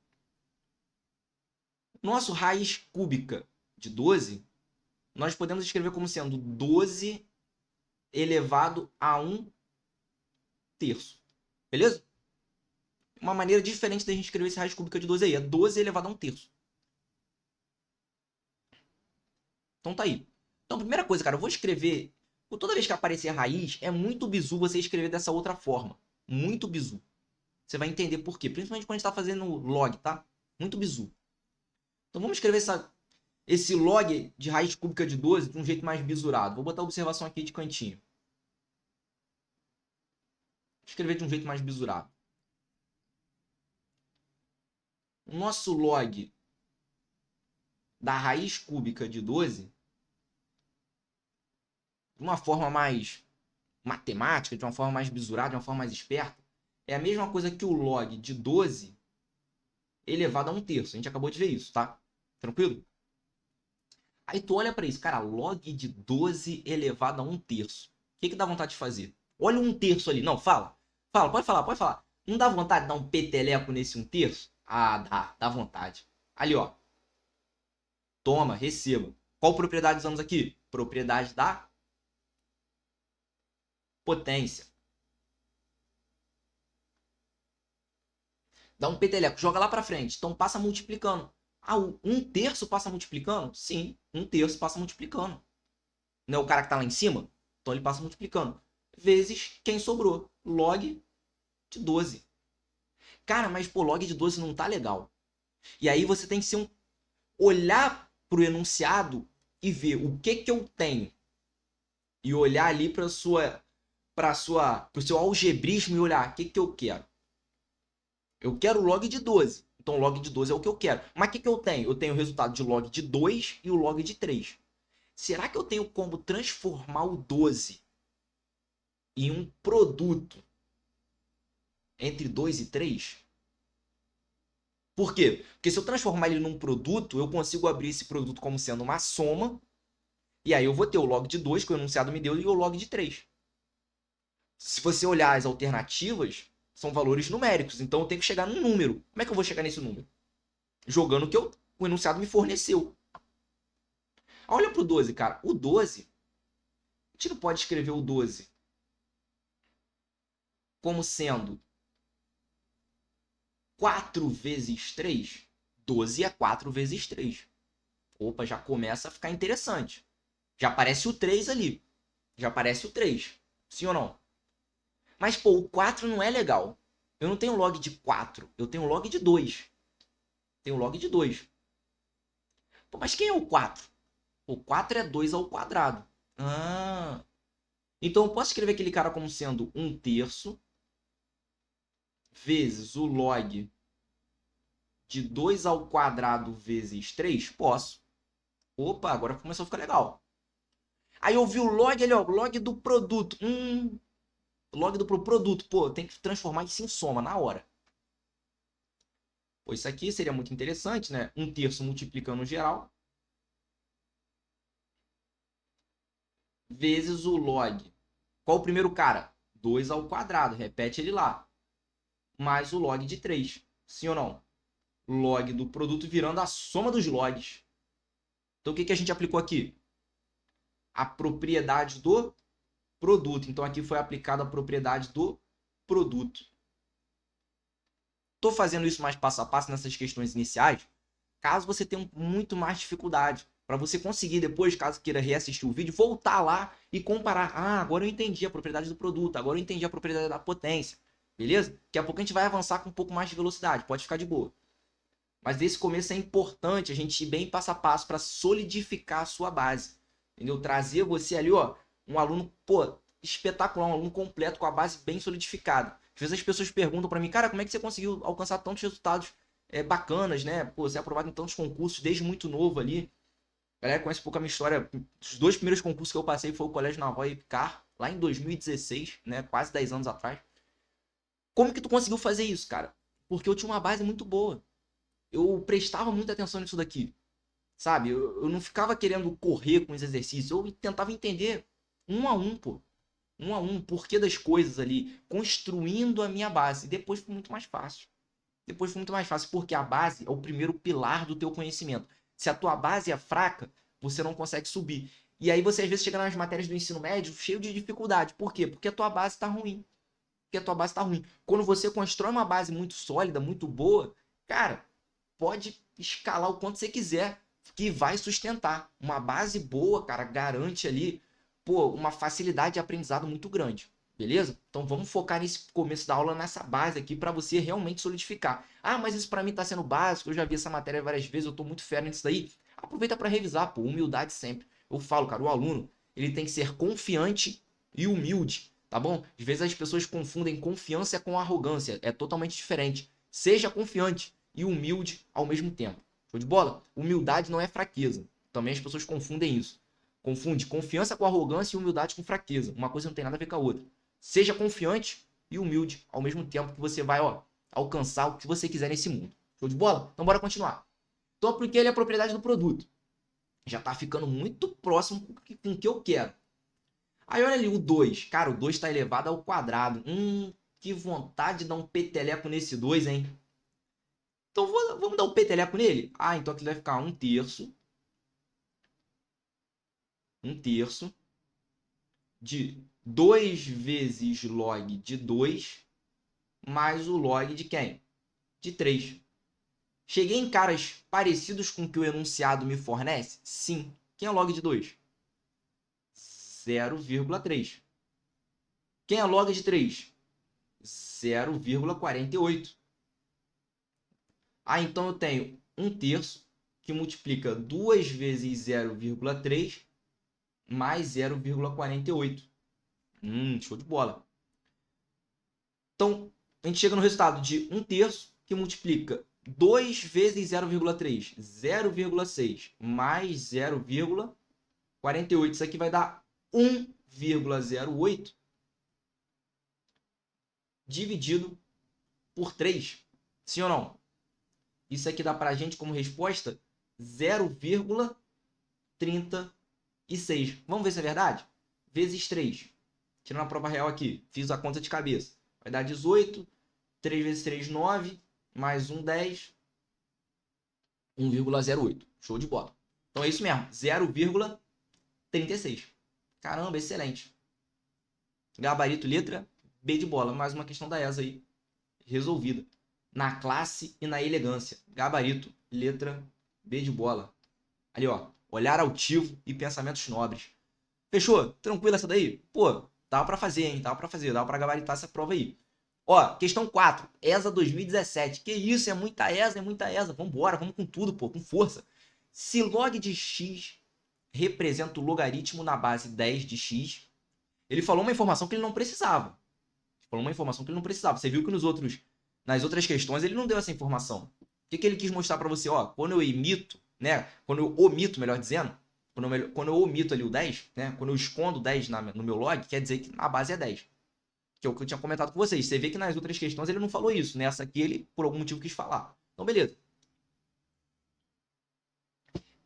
Nosso raiz cúbica de 12, nós podemos escrever como sendo 12 elevado a 1 terço. Beleza? Uma maneira diferente da gente escrever esse raiz cúbica de 12 aí. É 12 elevado a 1 terço. Então tá aí. Então, primeira coisa, cara, eu vou escrever... Toda vez que aparecer a raiz, é muito bizu você escrever dessa outra forma. Muito bizu. Você vai entender por quê. Principalmente quando a gente está fazendo log, tá? Muito bizu. Então vamos escrever esse log de raiz cúbica de 12 de um jeito mais bisurado. Vou botar a observação aqui de cantinho. Vou escrever de um jeito mais bisurado. O nosso log da raiz cúbica de 12, de uma forma mais matemática, de uma forma mais bisurada, de uma forma mais esperta, é a mesma coisa que o log de 12 elevado a 1 terço. A gente acabou de ver isso, tá? Tranquilo? Aí tu olha para isso, cara, log de 12 elevado a 1 terço. O que dá vontade de fazer? Olha 1 terço ali. Não, fala. Fala, pode falar, pode falar. Não dá vontade de dar um peteleco nesse 1/3? Ah, dá vontade. Ali, ó. Toma, receba. Qual propriedade usamos aqui? Propriedade da potência. Dá um peteleco, joga lá pra frente. Então passa multiplicando. Ah, o 1/3 passa multiplicando? Sim, 1/3 passa multiplicando. Não é o cara que tá lá em cima? Então ele passa multiplicando. Vezes quem sobrou. Log de 12. Cara, mas pô, log de 12 não tá legal. E aí você tem que ser olhar pro enunciado e ver o que eu tenho. E olhar ali pro seu algebrismo e olhar o que eu quero. Eu quero log de 12. Então log de 12 é o que eu quero. Mas o que eu tenho? Eu tenho o resultado de log de 2 e o log de 3. Será que eu tenho como transformar o 12 em um produto entre 2 e 3? Por quê? Porque se eu transformar ele num produto, eu consigo abrir esse produto como sendo uma soma. E aí eu vou ter o log de 2, que o enunciado me deu, e o log de 3. Se você olhar as alternativas, são valores numéricos. Então eu tenho que chegar num número. Como é que eu vou chegar nesse número? Jogando o que o enunciado me forneceu. Olha pro 12, cara. O 12, a gente não pode escrever o 12 como sendo 4 vezes 3. 12 é 4 vezes 3. Opa, já começa a ficar interessante. Já aparece o 3 ali. Já aparece o 3. Sim ou não? Mas, pô, o 4 não é legal. Eu não tenho log de 4. Eu tenho log de 2. Tenho log de 2. Pô, mas quem é o 4? O 4 é 2 ao quadrado. Ah. Então eu posso escrever aquele cara como sendo 1/3 vezes o log de 2 ao quadrado vezes 3? Posso. Opa, agora começou a ficar legal. Aí eu vi o log ali, ó, log do produto. Log do produto. Pô, tem que transformar isso em soma na hora. Pô, isso aqui seria muito interessante, né? 1/3 multiplicando geral. Vezes o log. Qual o primeiro cara? 2 ao quadrado. Repete ele lá. Mais o log de 3. Sim ou não? Log do produto virando a soma dos logs. Então o que a gente aplicou aqui? A propriedade do produto. Então aqui foi aplicada a propriedade do produto. Estou fazendo isso mais passo a passo nessas questões iniciais, caso você tenha muito mais dificuldade. Para você conseguir depois, caso queira reassistir o vídeo, voltar lá e comparar. Ah, agora eu entendi a propriedade do produto, agora eu entendi a propriedade da potência. Beleza? Daqui a pouco a gente vai avançar com um pouco mais de velocidade, pode ficar de boa. Mas desse começo é importante a gente ir bem passo a passo para solidificar a sua base. Entendeu? Trazer você ali, ó, um aluno, pô, espetacular, um aluno completo com a base bem solidificada. Às vezes as pessoas perguntam para mim, cara, como é que você conseguiu alcançar tantos resultados bacanas, né? Pô, você é aprovado em tantos concursos desde muito novo ali. A galera conhece um pouco a minha história. Os 2 primeiros concursos que eu passei foi o Colégio Naval e Ipcar, lá em 2016, né? Quase 10 anos atrás. Como que tu conseguiu fazer isso, cara? Porque eu tinha uma base muito boa. Eu prestava muita atenção nisso daqui, sabe? Eu não ficava querendo correr com os exercícios, eu tentava entender um a um, pô. Um a um, o porquê das coisas ali, construindo a minha base. E depois foi muito mais fácil. Depois foi muito mais fácil, porque a base é o primeiro pilar do teu conhecimento. Se a tua base é fraca, você não consegue subir. E aí você às vezes chega nas matérias do ensino médio cheio de dificuldade. Por quê? Porque a tua base está ruim. Porque a tua base está ruim. Quando você constrói uma base muito sólida, muito boa, cara, pode escalar o quanto você quiser, que vai sustentar. Uma base boa, cara, garante ali, pô, uma facilidade de aprendizado muito grande. Beleza? Então vamos focar nesse começo da aula, nessa base aqui, para você realmente solidificar. Ah, mas isso para mim tá sendo básico, eu já vi essa matéria várias vezes, eu tô muito fera nisso daí. Aproveita para revisar, pô, humildade sempre. Eu falo, cara, o aluno, ele tem que ser confiante e humilde, tá bom? Às vezes as pessoas confundem confiança com arrogância, é totalmente diferente. Seja confiante e humilde ao mesmo tempo. Show de bola? Humildade não é fraqueza. Também as pessoas confundem isso. Confunde confiança com arrogância e humildade com fraqueza. Uma coisa não tem nada a ver com a outra. Seja confiante e humilde ao mesmo tempo que você vai, ó, alcançar o que você quiser nesse mundo. Show de bola? Então bora continuar. Então apliquei ele a propriedade do produto. Já está ficando muito próximo com o que eu quero. Aí olha ali o 2. Cara, o 2 está elevado ao quadrado. Que vontade de dar um peteleco nesse 2, hein? Então vamos dar um peteleco nele? Ah, então aqui vai ficar 1/3. 1/3 de 2 vezes log de 2 mais o log de quem? De 3. Cheguei em caras parecidos com o que o enunciado me fornece? Sim. Quem é log de 2? 0,3. Quem é log de 3? 0,48. Ah, então eu tenho 1/3 que multiplica 2 vezes 0,3 mais 0,48. Show de bola. Então, a gente chega no resultado de 1/3 que multiplica 2 vezes 0,3, 0,6 mais 0,48. Isso aqui vai dar 1,08 dividido por 3. Sim ou não? Isso aqui dá para a gente como resposta 0,36. Vamos ver se é verdade? Vezes 3. Tirando a prova real aqui. Fiz a conta de cabeça. Vai dar 18. 3 vezes 3, 9. Mais 1, 10. 1,08. Show de bola. Então é isso mesmo. 0,36. Caramba, excelente. Gabarito, letra B de bola. Mais uma questão da ESA aí. Resolvida. Na classe e na elegância. Gabarito, letra B de bola. Ali, ó. Olhar altivo e pensamentos nobres. Fechou? Tranquilo essa daí? Pô, dava pra fazer, hein? Dava pra fazer. Dava pra gabaritar essa prova aí. Ó, questão 4. ESA 2017. Que isso? É muita ESA, é muita ESA. Vambora, vamos com tudo, pô. Com força. Se log de x representa o logaritmo na base 10 de x, ele falou uma informação que ele não precisava. Você viu que nas outras questões ele não deu essa informação. O que ele quis mostrar para você? Ó, quando eu emito, né? Quando eu omito, melhor dizendo, quando eu omito ali o 10, né? Quando eu escondo 10 no meu log, quer dizer que a base é 10. Que é o que eu tinha comentado com vocês. Você vê que nas outras questões ele não falou isso. Nessa aqui ele, por algum motivo, quis falar. Então, beleza.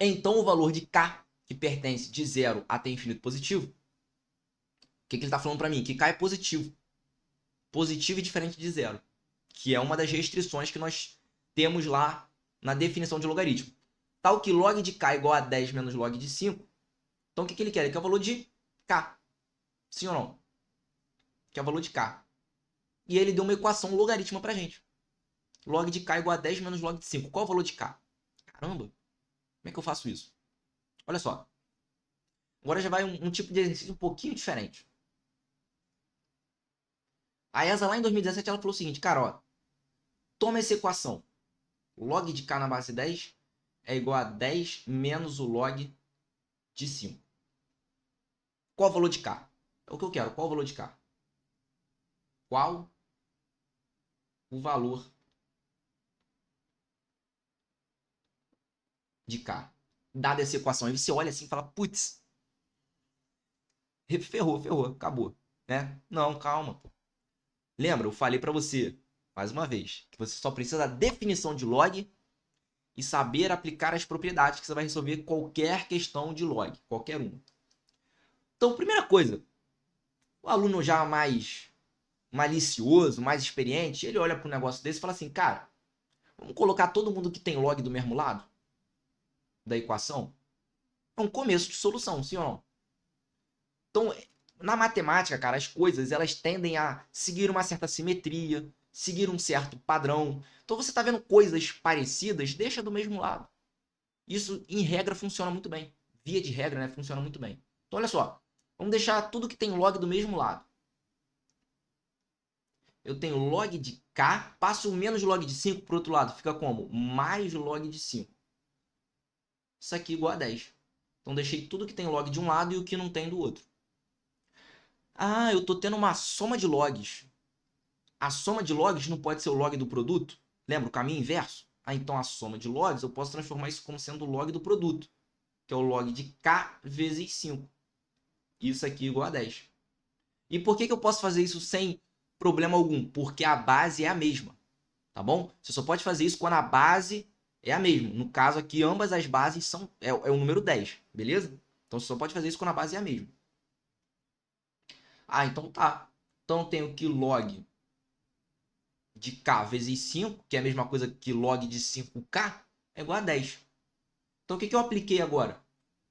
Então, o valor de K, que pertence de 0 até infinito positivo, o que ele está falando para mim? Que K é positivo. Positivo e diferente de 0. Que é uma das restrições que nós temos lá na definição de logaritmo. Tal que log de K é igual a 10 menos log de 5. Então, o que ele quer? Ele quer o valor de K. Sim ou não? Que é o valor de K. E ele deu uma equação logarítmica pra gente. Log de K é igual a 10 menos log de 5. Qual é o valor de K? Caramba, como é que eu faço isso? Olha só. Agora já vai um tipo de exercício um pouquinho diferente. A ESA lá em 2017 ela falou o seguinte, cara, ó, toma essa equação. Log de K na base 10 é igual a 10 menos o log de 5. Qual o valor de K? É o que eu quero. Qual o valor de K? Qual o valor de K? Dada essa equação. Aí você olha assim e fala, putz, ferrou, acabou. Né? Não, calma. Pô. Lembra, eu falei para você, mais uma vez, que você só precisa da definição de log e saber aplicar as propriedades que você vai resolver qualquer questão de log, qualquer uma. Então, primeira coisa, o aluno já mais malicioso, mais experiente, ele olha para um negócio desse e fala assim, cara, vamos colocar todo mundo que tem log do mesmo lado da equação? É um começo de solução, sim ou não? Então, na matemática, cara, as coisas elas tendem a seguir uma certa simetria, seguir um certo padrão. Então, você está vendo coisas parecidas, deixa do mesmo lado. Isso, em regra, funciona muito bem. Via de regra, né? Funciona muito bem. Então, olha só. Vamos deixar tudo que tem log do mesmo lado. Eu tenho log de K, passo o menos log de 5 para o outro lado. Fica como? Mais log de 5. Isso aqui é igual a 10. Então, deixei tudo que tem log de um lado e o que não tem do outro. Ah, eu estou tendo uma soma de logs. A soma de logs não pode ser o log do produto? Lembra o caminho inverso? Ah, então a soma de logs eu posso transformar isso como sendo o log do produto, que é o log de K vezes 5. Isso aqui é igual a 10. E por que eu posso fazer isso sem problema algum? Porque a base é a mesma, tá bom? Você só pode fazer isso quando a base é a mesma. No caso aqui, ambas as bases é o número 10, beleza? Então você só pode fazer isso quando a base é a mesma. Ah, então tá. Então eu tenho que log de k vezes 5, que é a mesma coisa que log de 5k, é igual a 10. Então, o que eu apliquei agora?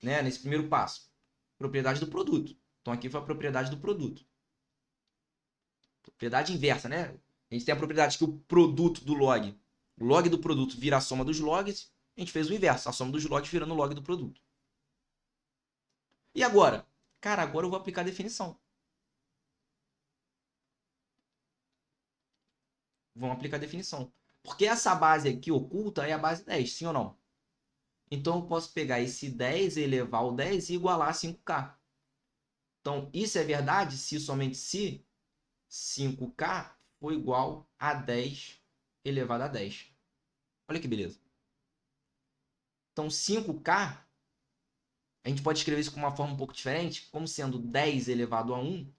Né, nesse primeiro passo? Propriedade do produto. Então, aqui foi a propriedade do produto. Propriedade inversa, né? A gente tem a propriedade que o produto do log, o log do produto vira a soma dos logs. A gente fez o inverso, a soma dos logs virando o log do produto. E agora? Cara, agora eu vou aplicar a definição. Vamos aplicar a definição. Porque essa base aqui oculta é a base 10, sim ou não? Então, eu posso pegar esse 10, elevar ao 10 e igualar a 5k. Então, isso é verdade se somente se 5k for igual a 10 elevado a 10. Olha que beleza. Então, 5k, a gente pode escrever isso com uma forma um pouco diferente, como sendo 10 elevado a 1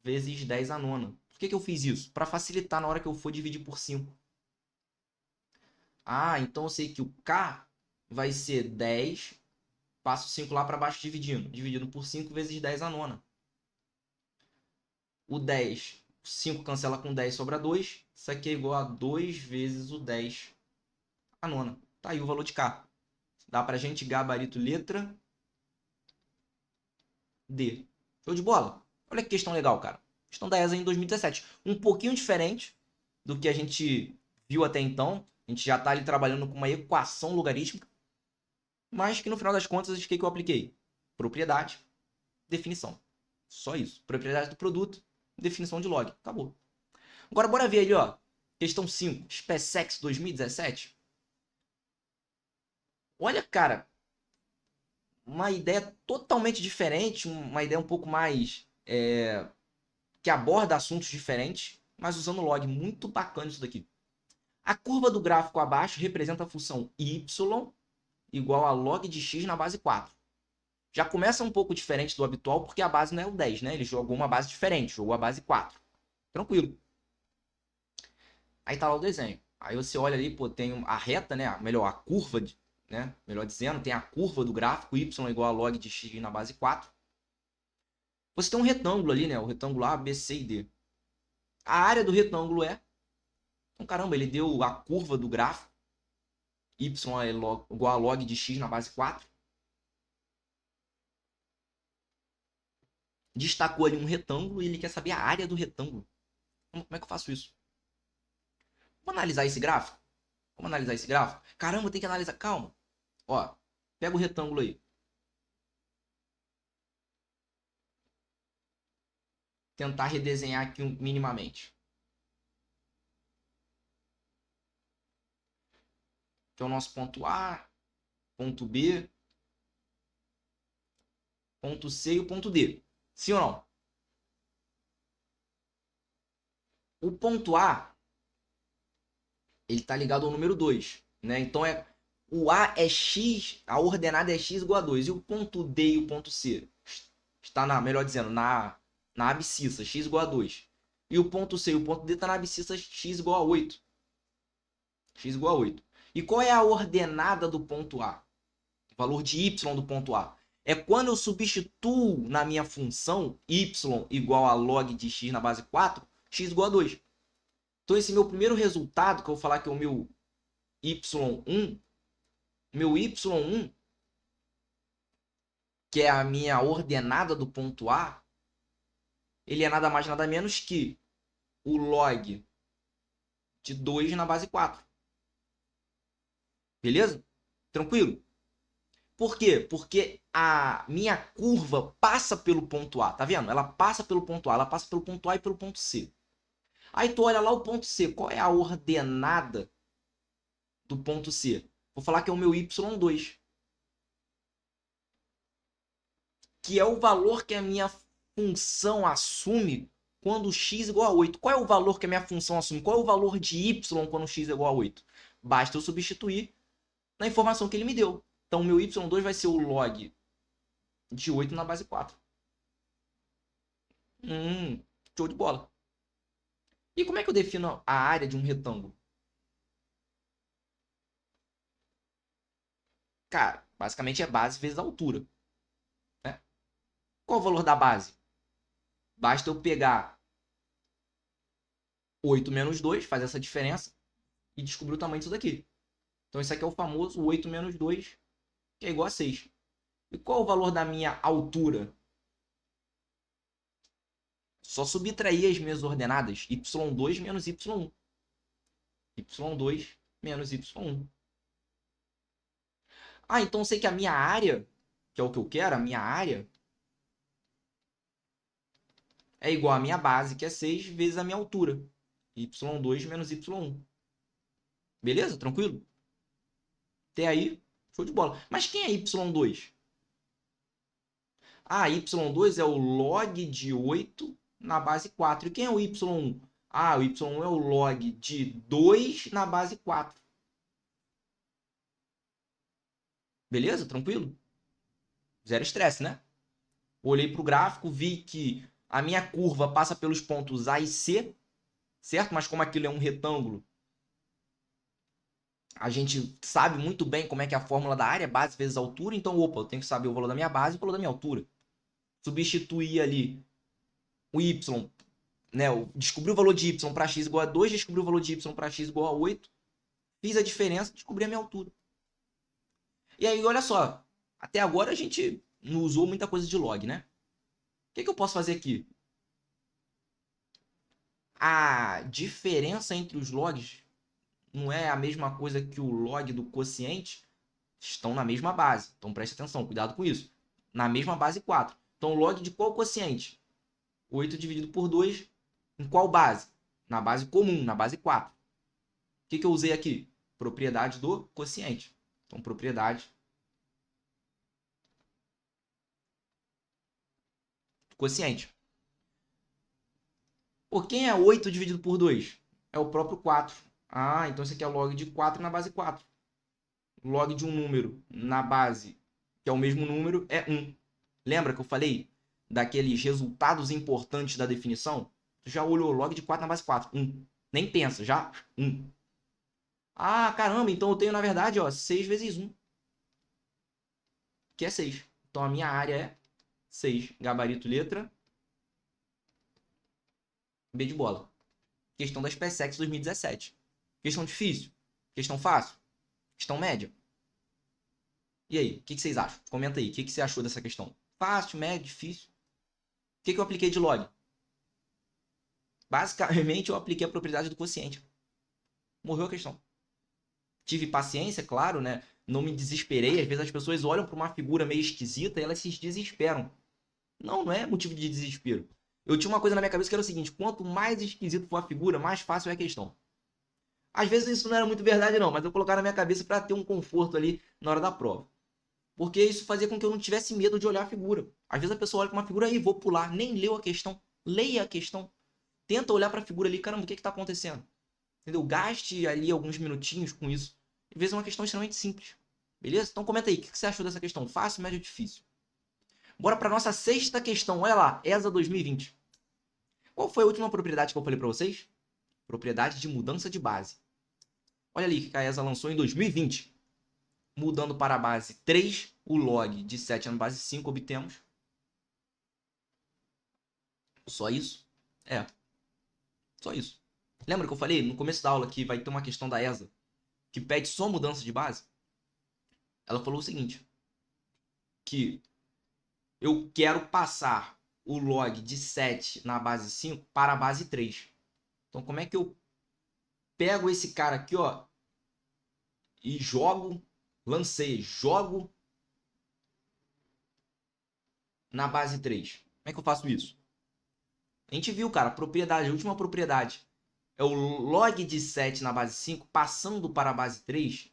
vezes 10 a nona. Por que eu fiz isso? Para facilitar na hora que eu for dividir por 5. Ah, então eu sei que o k vai ser 10, passo 5 lá para baixo dividindo por 5 vezes 10 a nona. O 10, 5 cancela com 10, sobra 2. Isso aqui é igual a 2 vezes o 10 a nona. Tá aí o valor de k. Dá pra gente gabarito letra D. Show de bola? Olha que questão legal, cara. Questão da ESA em 2017. Um pouquinho diferente do que a gente viu até então. A gente já está ali trabalhando com uma equação logarítmica. Mas que no final das contas, o que eu apliquei? Propriedade, definição. Só isso. Propriedade do produto, definição de log. Acabou. Agora bora ver ali, ó. Questão 5. SpaceX 2017. Olha, cara. Uma ideia totalmente diferente. Uma ideia um pouco mais... que aborda assuntos diferentes, mas usando log. Muito bacana isso daqui. A curva do gráfico abaixo representa a função y igual a log de x na base 4. Já começa um pouco diferente do habitual, porque a base não é o 10, né? Ele jogou uma base diferente, jogou a base 4. Tranquilo. Aí tá lá o desenho. Aí você olha ali, pô, tem a reta, né? Melhor, a curva, né? Melhor dizendo, tem a curva do gráfico y igual a log de x na base 4. Você tem um retângulo ali, né? O retângulo A, B, C e D. A área do retângulo é... Então, caramba, ele deu a curva do gráfico. Y é igual a log de x na base 4. Destacou ali um retângulo e ele quer saber a área do retângulo. Como é que eu faço isso? Vamos analisar esse gráfico? Vamos analisar esse gráfico? Caramba, tem que analisar. Calma. Ó, pega o retângulo aí. Tentar redesenhar aqui minimamente. Que é o nosso ponto A, ponto B, ponto C e o ponto D. Sim ou não? O ponto A, ele está ligado ao número 2. Né? Então, o A é x, a ordenada é x igual a 2. E o ponto D e o ponto C está, melhor dizendo, na abscissa, x igual a 2. E o ponto C e o ponto D está na abscissa x igual a 8. X igual a 8. E qual é a ordenada do ponto A? O valor de y do ponto A. É quando eu substituo na minha função y igual a log de x na base 4, x igual a 2. Então esse meu primeiro resultado, que eu vou falar que é o meu y1, que é a minha ordenada do ponto A, ele é nada mais nada menos que o log de 2 na base 4. Beleza? Tranquilo? Por quê? Porque a minha curva passa pelo ponto A, tá vendo? Ela passa pelo ponto A, ela passa pelo ponto A e pelo ponto C. Aí tu olha lá o ponto C, qual é a ordenada do ponto C? Vou falar que é o meu y2. Que é o valor que a minha função assume quando x igual a 8. Qual é o valor que a minha função assume? Qual é o valor de y quando x é igual a 8? Basta eu substituir na informação que ele me deu. Então, o meu y2 vai ser o log de 8 na base 4. Show de bola. E como é que eu defino a área de um retângulo? Cara, basicamente é base vezes a altura. Né? Qual o valor da base? Basta eu pegar 8 menos 2 faz essa diferença e descobriu o tamanho disso daqui. Então isso aqui é o famoso 8 menos 2, que é igual a 6. E qual é o valor da minha altura? Só subtrair as minhas ordenadas, y2 menos y1. y2 menos y1. Ah, então eu sei que a minha área, que é o que eu quero, a minha área, é igual à minha base, que é 6, vezes a minha altura. y2 menos y1. Beleza? Tranquilo? Até aí, show de bola. Mas quem é y2? Ah, y2 é o log de 8 na base 4. E quem é o y1? Ah, o y1 é o log de 2 na base 4. Beleza? Tranquilo? Zero estresse, né? Olhei para o gráfico, vi que a minha curva passa pelos pontos A e C, certo? Mas como aquilo é um retângulo, a gente sabe muito bem como é que é a fórmula da área, base vezes altura. Então, opa, eu tenho que saber o valor da minha base e o valor da minha altura. Substituir ali o y, né? Descobri o valor de y para x igual a 2, descobri o valor de y para x igual a 8. Fiz a diferença, descobri a minha altura. E aí, olha só. Até agora a gente não usou muita coisa de log, né? O que eu posso fazer aqui? A diferença entre os logs não é a mesma coisa que o log do quociente. Estão na mesma base. Então preste atenção, cuidado com isso. Na mesma base 4. Então log de qual quociente? 8 dividido por 2 em qual base? Na base comum, na base 4. O que eu usei aqui? Propriedade do quociente. Então propriedade do quociente. Pô, quem é 8 dividido por 2? É o próprio 4. Ah, então isso aqui é log de 4 na base 4. Log de um número na base, que é o mesmo número, é 1. Lembra que eu falei daqueles resultados importantes da definição? Tu já olhou log de 4 na base 4. 1. Nem pensa, já 1. Ah, caramba, então eu tenho, na verdade, ó, 6 vezes 1. Que é 6. Então a minha área é 6. Gabarito, letra B de bola. Questão da SpaceX 2017. Questão difícil? Questão fácil? Questão média? E aí, o que vocês acham? Comenta aí, o que você achou dessa questão? Fácil, médio, difícil? O que eu apliquei de log? Basicamente, eu apliquei a propriedade do quociente. Morreu a questão. Tive paciência, claro, né? Não me desesperei. Às vezes as pessoas olham para uma figura meio esquisita e elas se desesperam. Não, não é motivo de desespero. Eu tinha uma coisa na minha cabeça que era o seguinte: quanto mais esquisito for a figura, mais fácil é a questão. Às vezes isso não era muito verdade, não, mas eu colocava na minha cabeça para ter um conforto ali na hora da prova. Porque isso fazia com que eu não tivesse medo de olhar a figura. Às vezes a pessoa olha para uma figura e vou pular, nem leu a questão. Leia a questão. Tenta olhar para a figura ali, caramba, o que está acontecendo? Entendeu? Gaste ali alguns minutinhos com isso. Às vezes é uma questão extremamente simples. Beleza? Então comenta aí, o que você achou dessa questão? Fácil, médio ou difícil? Bora para nossa sexta questão. Olha lá, ESA 2020. Qual foi a última propriedade que eu falei para vocês? Propriedade de mudança de base. Olha ali que a ESA lançou em 2020. Mudando para a base 3, o log de 7 na base 5 obtemos. Só isso? É. Só isso. Lembra que eu falei no começo da aula que vai ter uma questão da ESA que pede só mudança de base? Ela falou o seguinte, que eu quero passar o log de 7 na base 5 para a base 3. Então, como é que eu pego esse cara aqui, ó, e jogo, jogo na base 3? Como é que eu faço isso? A gente viu, cara, propriedade, a última propriedade é o log de 7 na base 5 passando para a base 3.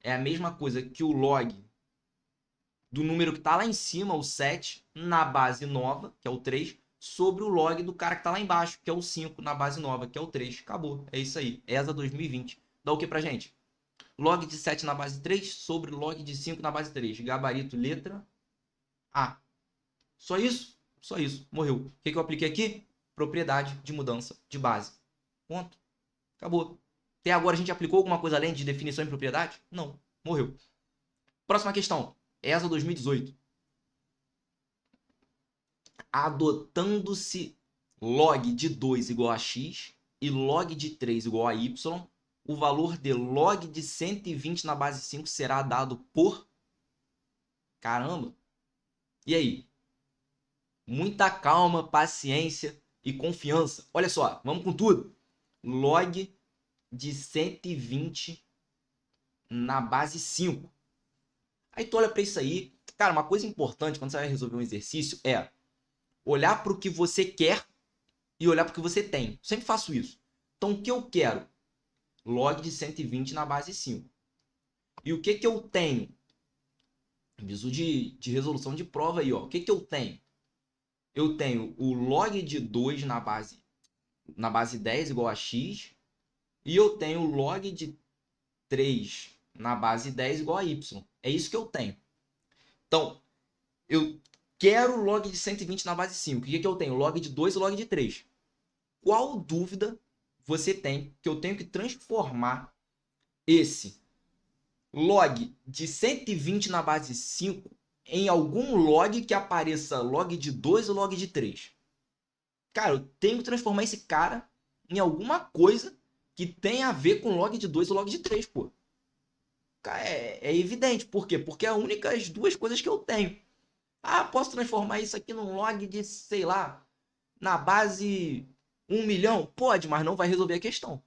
É a mesma coisa que o log do número que está lá em cima, o 7, na base nova, que é o 3, sobre o log do cara que está lá embaixo, que é o 5, na base nova, que é o 3. Acabou. É isso aí. ESA 2020. Dá o que pra gente? Log de 7 na base 3 sobre log de 5 na base 3. Gabarito, letra A. Só isso? Só isso. Morreu. O que eu apliquei aqui? Propriedade de mudança de base. Ponto. Acabou. Até agora a gente aplicou alguma coisa além de definição em propriedade? Não. Morreu. Próxima questão. ESA 2018. Adotando-se log de 2 igual a x, e log de 3 igual a y, o valor de log de 120 na base 5 será dado por... Caramba! E aí? Muita calma, paciência e confiança. Olha só, vamos com tudo. Log de 120 na base 5. Aí tu olha para isso aí. Cara, uma coisa importante quando você vai resolver um exercício é olhar para o que você quer e olhar para o que você tem. Eu sempre faço isso. Então, o que eu quero? Log de 120 na base 5. E o que eu tenho? Aviso de resolução de prova aí, ó. O que eu tenho? Eu tenho o log de 2 na base 10 igual a x. E eu tenho o log de 3 na base 10 igual a y. É isso que eu tenho. Então, eu quero log de 120 na base 5. O que eu tenho? Log de 2 e log de 3. Qual dúvida você tem que eu tenho que transformar esse log de 120 na base 5 em algum log que apareça log de 2 ou log de 3? Cara, eu tenho que transformar esse cara em alguma coisa que tenha a ver com log de 2 ou log de 3, pô. É evidente. Por quê? Porque é a única as duas coisas que eu tenho. Ah, posso transformar isso aqui num log de, sei lá, na base 1 milhão? Pode, mas não vai resolver a questão.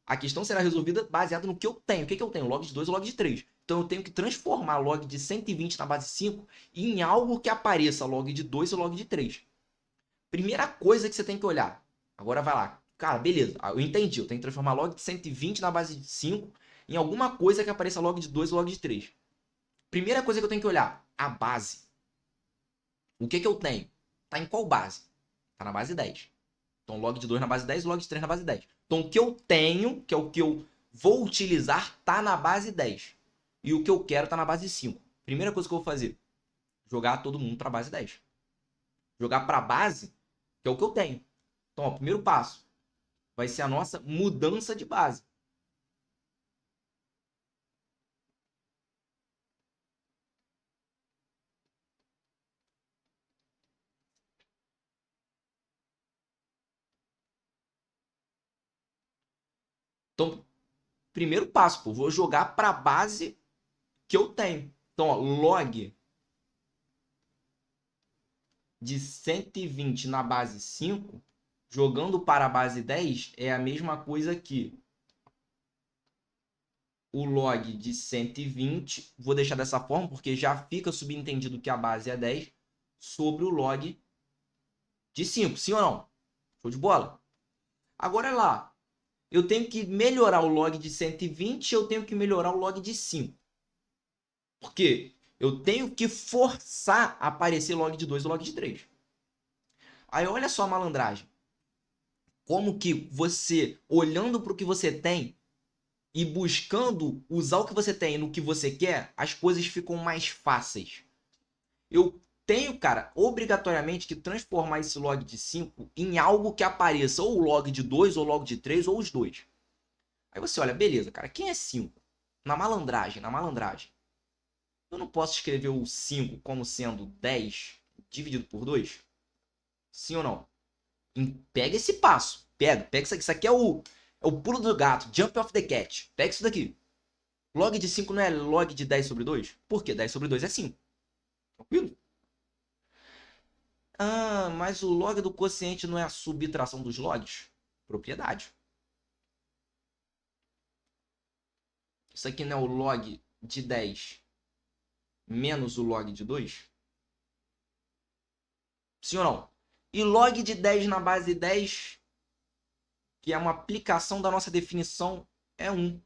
A questão será resolvida baseada no que eu tenho. O que eu tenho? Log de 2 ou log de 3. Então eu tenho que transformar log de 120 na base 5 em algo que apareça log de 2 ou log de 3. Primeira coisa que você tem que olhar. Agora vai lá. Cara, beleza. Eu entendi. Eu tenho que transformar log de 120 na base de 5 em alguma coisa que apareça log de 2 ou log de 3. Primeira coisa que eu tenho que olhar. A base. O que eu tenho? Tá em qual base? Tá na base 10. Então, log de 2 na base 10 e log de 3 na base 10. Então, o que eu tenho, que é o que eu vou utilizar, tá na base 10. E o que eu quero tá na base 5. Primeira coisa que eu vou fazer, jogar todo mundo para a base 10. Jogar para a base, que é o que eu tenho. Então, ó, primeiro passo vai ser a nossa mudança de base. Então, primeiro passo, pô, vou jogar para a base que eu tenho. Então, ó, log de 120 na base 5, jogando para a base 10, é a mesma coisa que o log de 120, vou deixar dessa forma, porque já fica subentendido que a base é 10, sobre o log de 5, sim ou não? Show de bola? Agora lá, eu tenho que melhorar o log de 120 e eu tenho que melhorar o log de 5. Por quê? Eu tenho que forçar a aparecer log de 2 e log de 3. Aí olha só a malandragem. Como que você, olhando para o que você tem e buscando usar o que você tem no que você quer, as coisas ficam mais fáceis. Eu tenho, cara, obrigatoriamente que transformar esse log de 5 em algo que apareça ou log de 2, ou log de 3, ou os dois. Aí você olha, beleza, cara, quem é 5? Na malandragem. Eu não posso escrever o 5 como sendo 10 dividido por 2? Sim ou não? Pega esse passo. Pega isso aqui. Isso aqui é o pulo do gato. Jump of the cat. Pega isso daqui. Log de 5 não é log de 10 sobre 2? Por quê? 10 sobre 2 é 5. Tranquilo? Ah, mas o log do quociente não é a subtração dos logs? Propriedade. Isso aqui não é o log de 10 menos o log de 2? Sim ou não? E log de 10 na base 10, que é uma aplicação da nossa definição, é 1.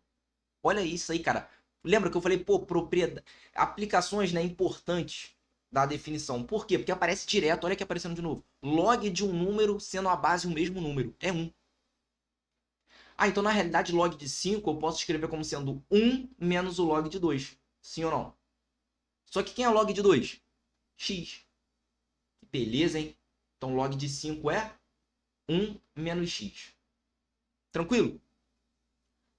Olha isso aí, cara. Lembra que eu falei, pô, propriedade, aplicações, né, importantes da definição. Por quê? Porque aparece direto, olha aqui aparecendo de novo. Log de um número sendo a base o mesmo número, é 1. Ah, então na realidade log de 5 eu posso escrever como sendo 1 menos o log de 2. Sim ou não? Só que quem é log de 2? X. Beleza, hein? Então log de 5 é 1 menos x. Tranquilo?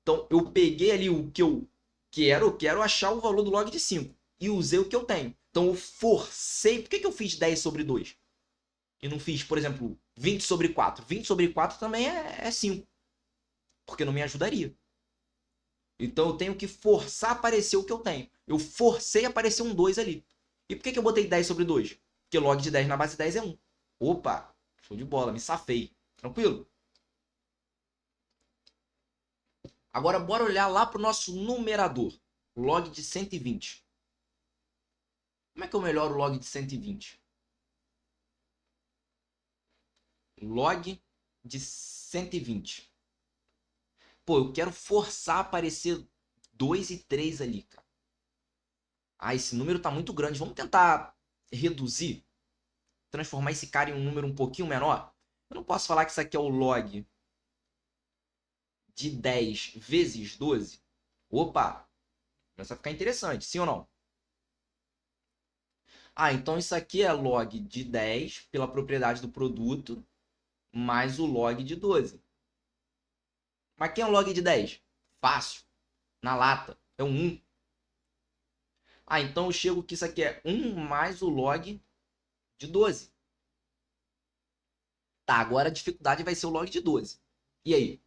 Então eu peguei ali o que eu quero achar o valor do log de 5. E usei o que eu tenho. Então eu forcei. Por que eu fiz 10 sobre 2? E não fiz, por exemplo, 20 sobre 4? 20 sobre 4 também é 5. porque não me ajudaria. Então eu tenho que forçar a aparecer o que eu tenho. Eu forcei a aparecer um 2 ali. E por que eu botei 10 sobre 2? Porque log de 10 na base 10 é 1. Opa, show de bola, me safei. Tranquilo? Agora bora olhar lá para o nosso numerador. Log de 120. Como é que eu melhoro o log de 120? Log de 120. Pô, eu quero forçar a aparecer 2 e 3 ali, cara. Ah, esse número tá muito grande. Vamos tentar reduzir? Transformar esse cara em um número um pouquinho menor? Eu não posso falar que isso aqui é o log de 10 vezes 12? Opa! Começa a ficar interessante, sim ou não? Ah, então isso aqui é log de 10 pela propriedade do produto mais o log de 12. Mas quem é o log de 10? Fácil. Na lata. É um 1. Ah, então eu chego que isso aqui é 1 mais o log de 12. Tá, agora a dificuldade vai ser o log de 12. E aí?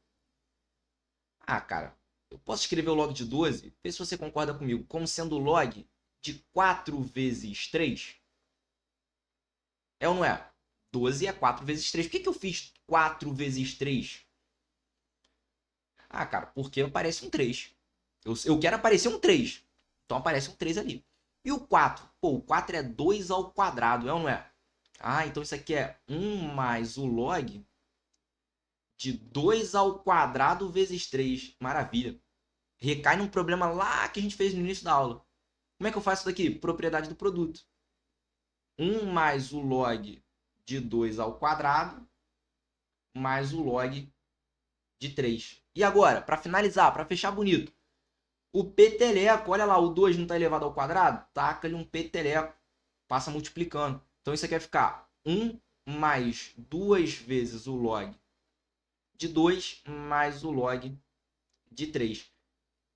Ah, cara, eu posso escrever o log de 12, vê se você concorda comigo, como sendo o log de 4 vezes 3. É ou não é? 12 é 4 vezes 3. Por que eu fiz 4 vezes 3? Ah, cara, porque aparece um 3. Eu quero aparecer um 3. Então aparece um 3 ali. E o 4? Pô, o 4 é 2 ao quadrado, é ou não é? Ah, então isso aqui é 1 mais o log de 2 ao quadrado vezes 3. Maravilha. Recai num problema lá que a gente fez no início da aula. Como é que eu faço isso daqui? Propriedade do produto. 1 mais o log de 2 ao quadrado mais o log de 3. E agora, para finalizar, para fechar bonito, o peteleco, olha lá, o 2 não está elevado ao quadrado? Taca-lhe um peteleco, passa multiplicando. Então isso aqui vai ficar 1 mais 2 vezes o log de 2 mais o log de 3.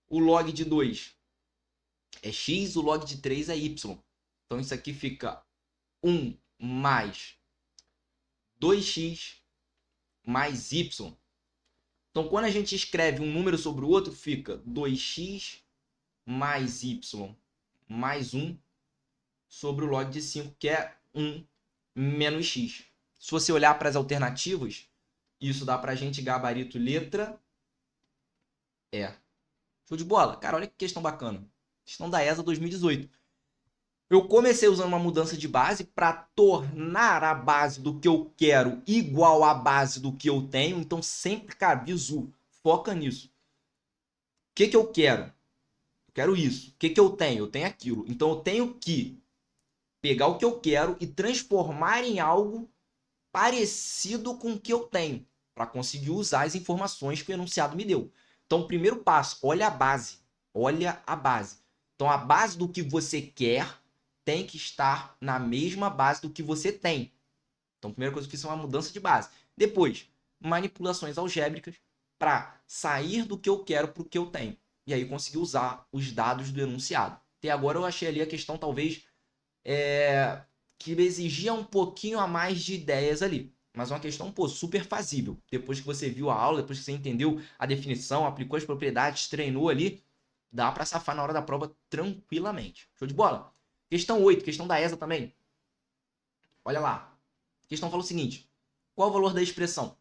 O log de 2 é x, o log de 3 é y. Então isso aqui fica 1 mais 2x mais y. Então quando a gente escreve um número sobre o outro, fica 2x mais y mais 1 sobre o log de 5, que é 1 menos x. Se você olhar para as alternativas, isso dá para a gente gabarito letra E. Show de bola? Cara, olha que questão bacana. Questão da ESA 2018. Eu comecei usando uma mudança de base para tornar a base do que eu quero igual à base do que eu tenho. Então sempre, cara, bizu, foca nisso. O que eu quero? Eu quero isso. O que eu tenho? Eu tenho aquilo. Então eu tenho que pegar o que eu quero e transformar em algo parecido com o que eu tenho, para conseguir usar as informações que o enunciado me deu. Então, o primeiro passo, olha a base. Olha a base. Então, a base do que você quer tem que estar na mesma base do que você tem. Então, a primeira coisa que eu fiz é uma mudança de base. Depois, manipulações algébricas para sair do que eu quero para o que eu tenho. E aí, conseguir usar os dados do enunciado. Até agora, eu achei ali a questão, talvez, que exigia um pouquinho a mais de ideias ali. Mas uma questão, pô, super fazível. Depois que você viu a aula, depois que você entendeu a definição, aplicou as propriedades, treinou ali, dá para safar na hora da prova tranquilamente. Show de bola? Questão 8, questão da ESA também. Olha lá. A questão fala o seguinte. Qual o valor da expressão?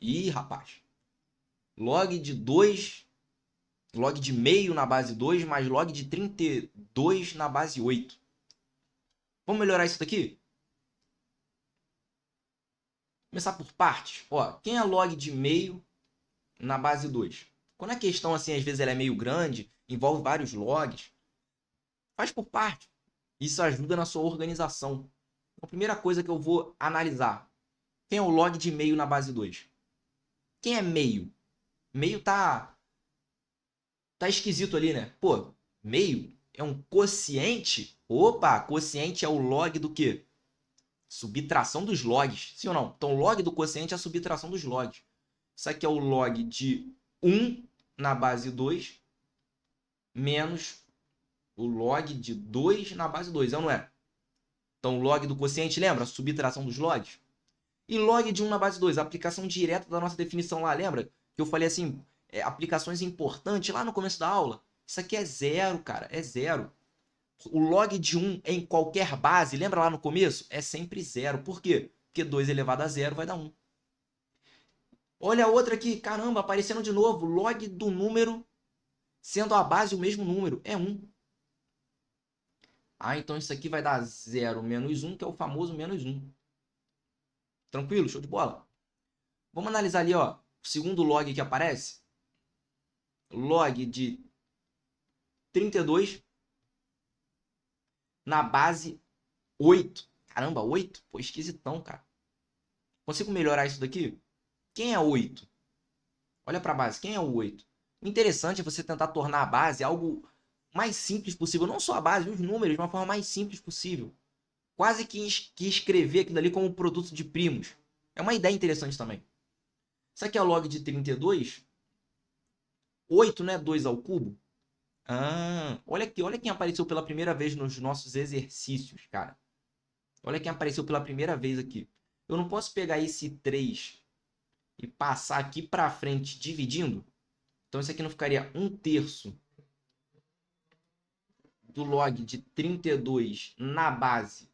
Ih, rapaz. Log de 2, log de meio na base 2, mais log de 32 na base 8. Vamos melhorar isso daqui? Começar por partes. Ó, quem é log de meio na base 2? Quando a questão, assim, às vezes ela é meio grande, envolve vários logs, faz por parte. Isso ajuda na sua organização. Então, a primeira coisa que eu vou analisar. Quem é o log de meio na base 2? Quem é meio? Meio tá esquisito ali, né? Pô, meio é um quociente? Opa, quociente é o log do quê? Subtração dos logs. Sim ou não? Então, o log do quociente é a subtração dos logs. Isso aqui é o log de 1 na base 2 menos o log de 2 na base 2, é ou não é? Então, o log do quociente, lembra? A subtração dos logs. E log de 1 na base 2, a aplicação direta da nossa definição lá, lembra? que eu falei assim, aplicações importantes lá no começo da aula. Isso aqui é zero, cara, é zero. O log de 1 em qualquer base, lembra lá no começo? É sempre zero. Por quê? Porque 2 elevado a zero vai dar 1. Olha a outra aqui, caramba, aparecendo de novo. Log do número sendo a base o mesmo número, é 1. Ah, então isso aqui vai dar 0 menos 1, que é o famoso menos 1. Tranquilo? Show de bola? Vamos analisar ali, ó, o segundo log que aparece. Log de 32 na base 8. Caramba, 8? Pô, esquisitão, cara. Consigo melhorar isso daqui? Quem é 8? Olha para a base, quem é o 8? O interessante é você tentar tornar a base algo mais simples possível. Não só a base, os números, de uma forma mais simples possível. Quase que escrever aquilo ali como produto de primos. É uma ideia interessante também. Isso aqui é o log de 32. 8 não é 2 ao cubo? Ah, olha aqui, olha quem apareceu pela primeira vez nos nossos exercícios, cara. Olha quem apareceu pela primeira vez aqui. Eu não posso pegar esse 3 e passar aqui para frente dividindo? Então isso aqui não ficaria 1/3 do log de 32 na base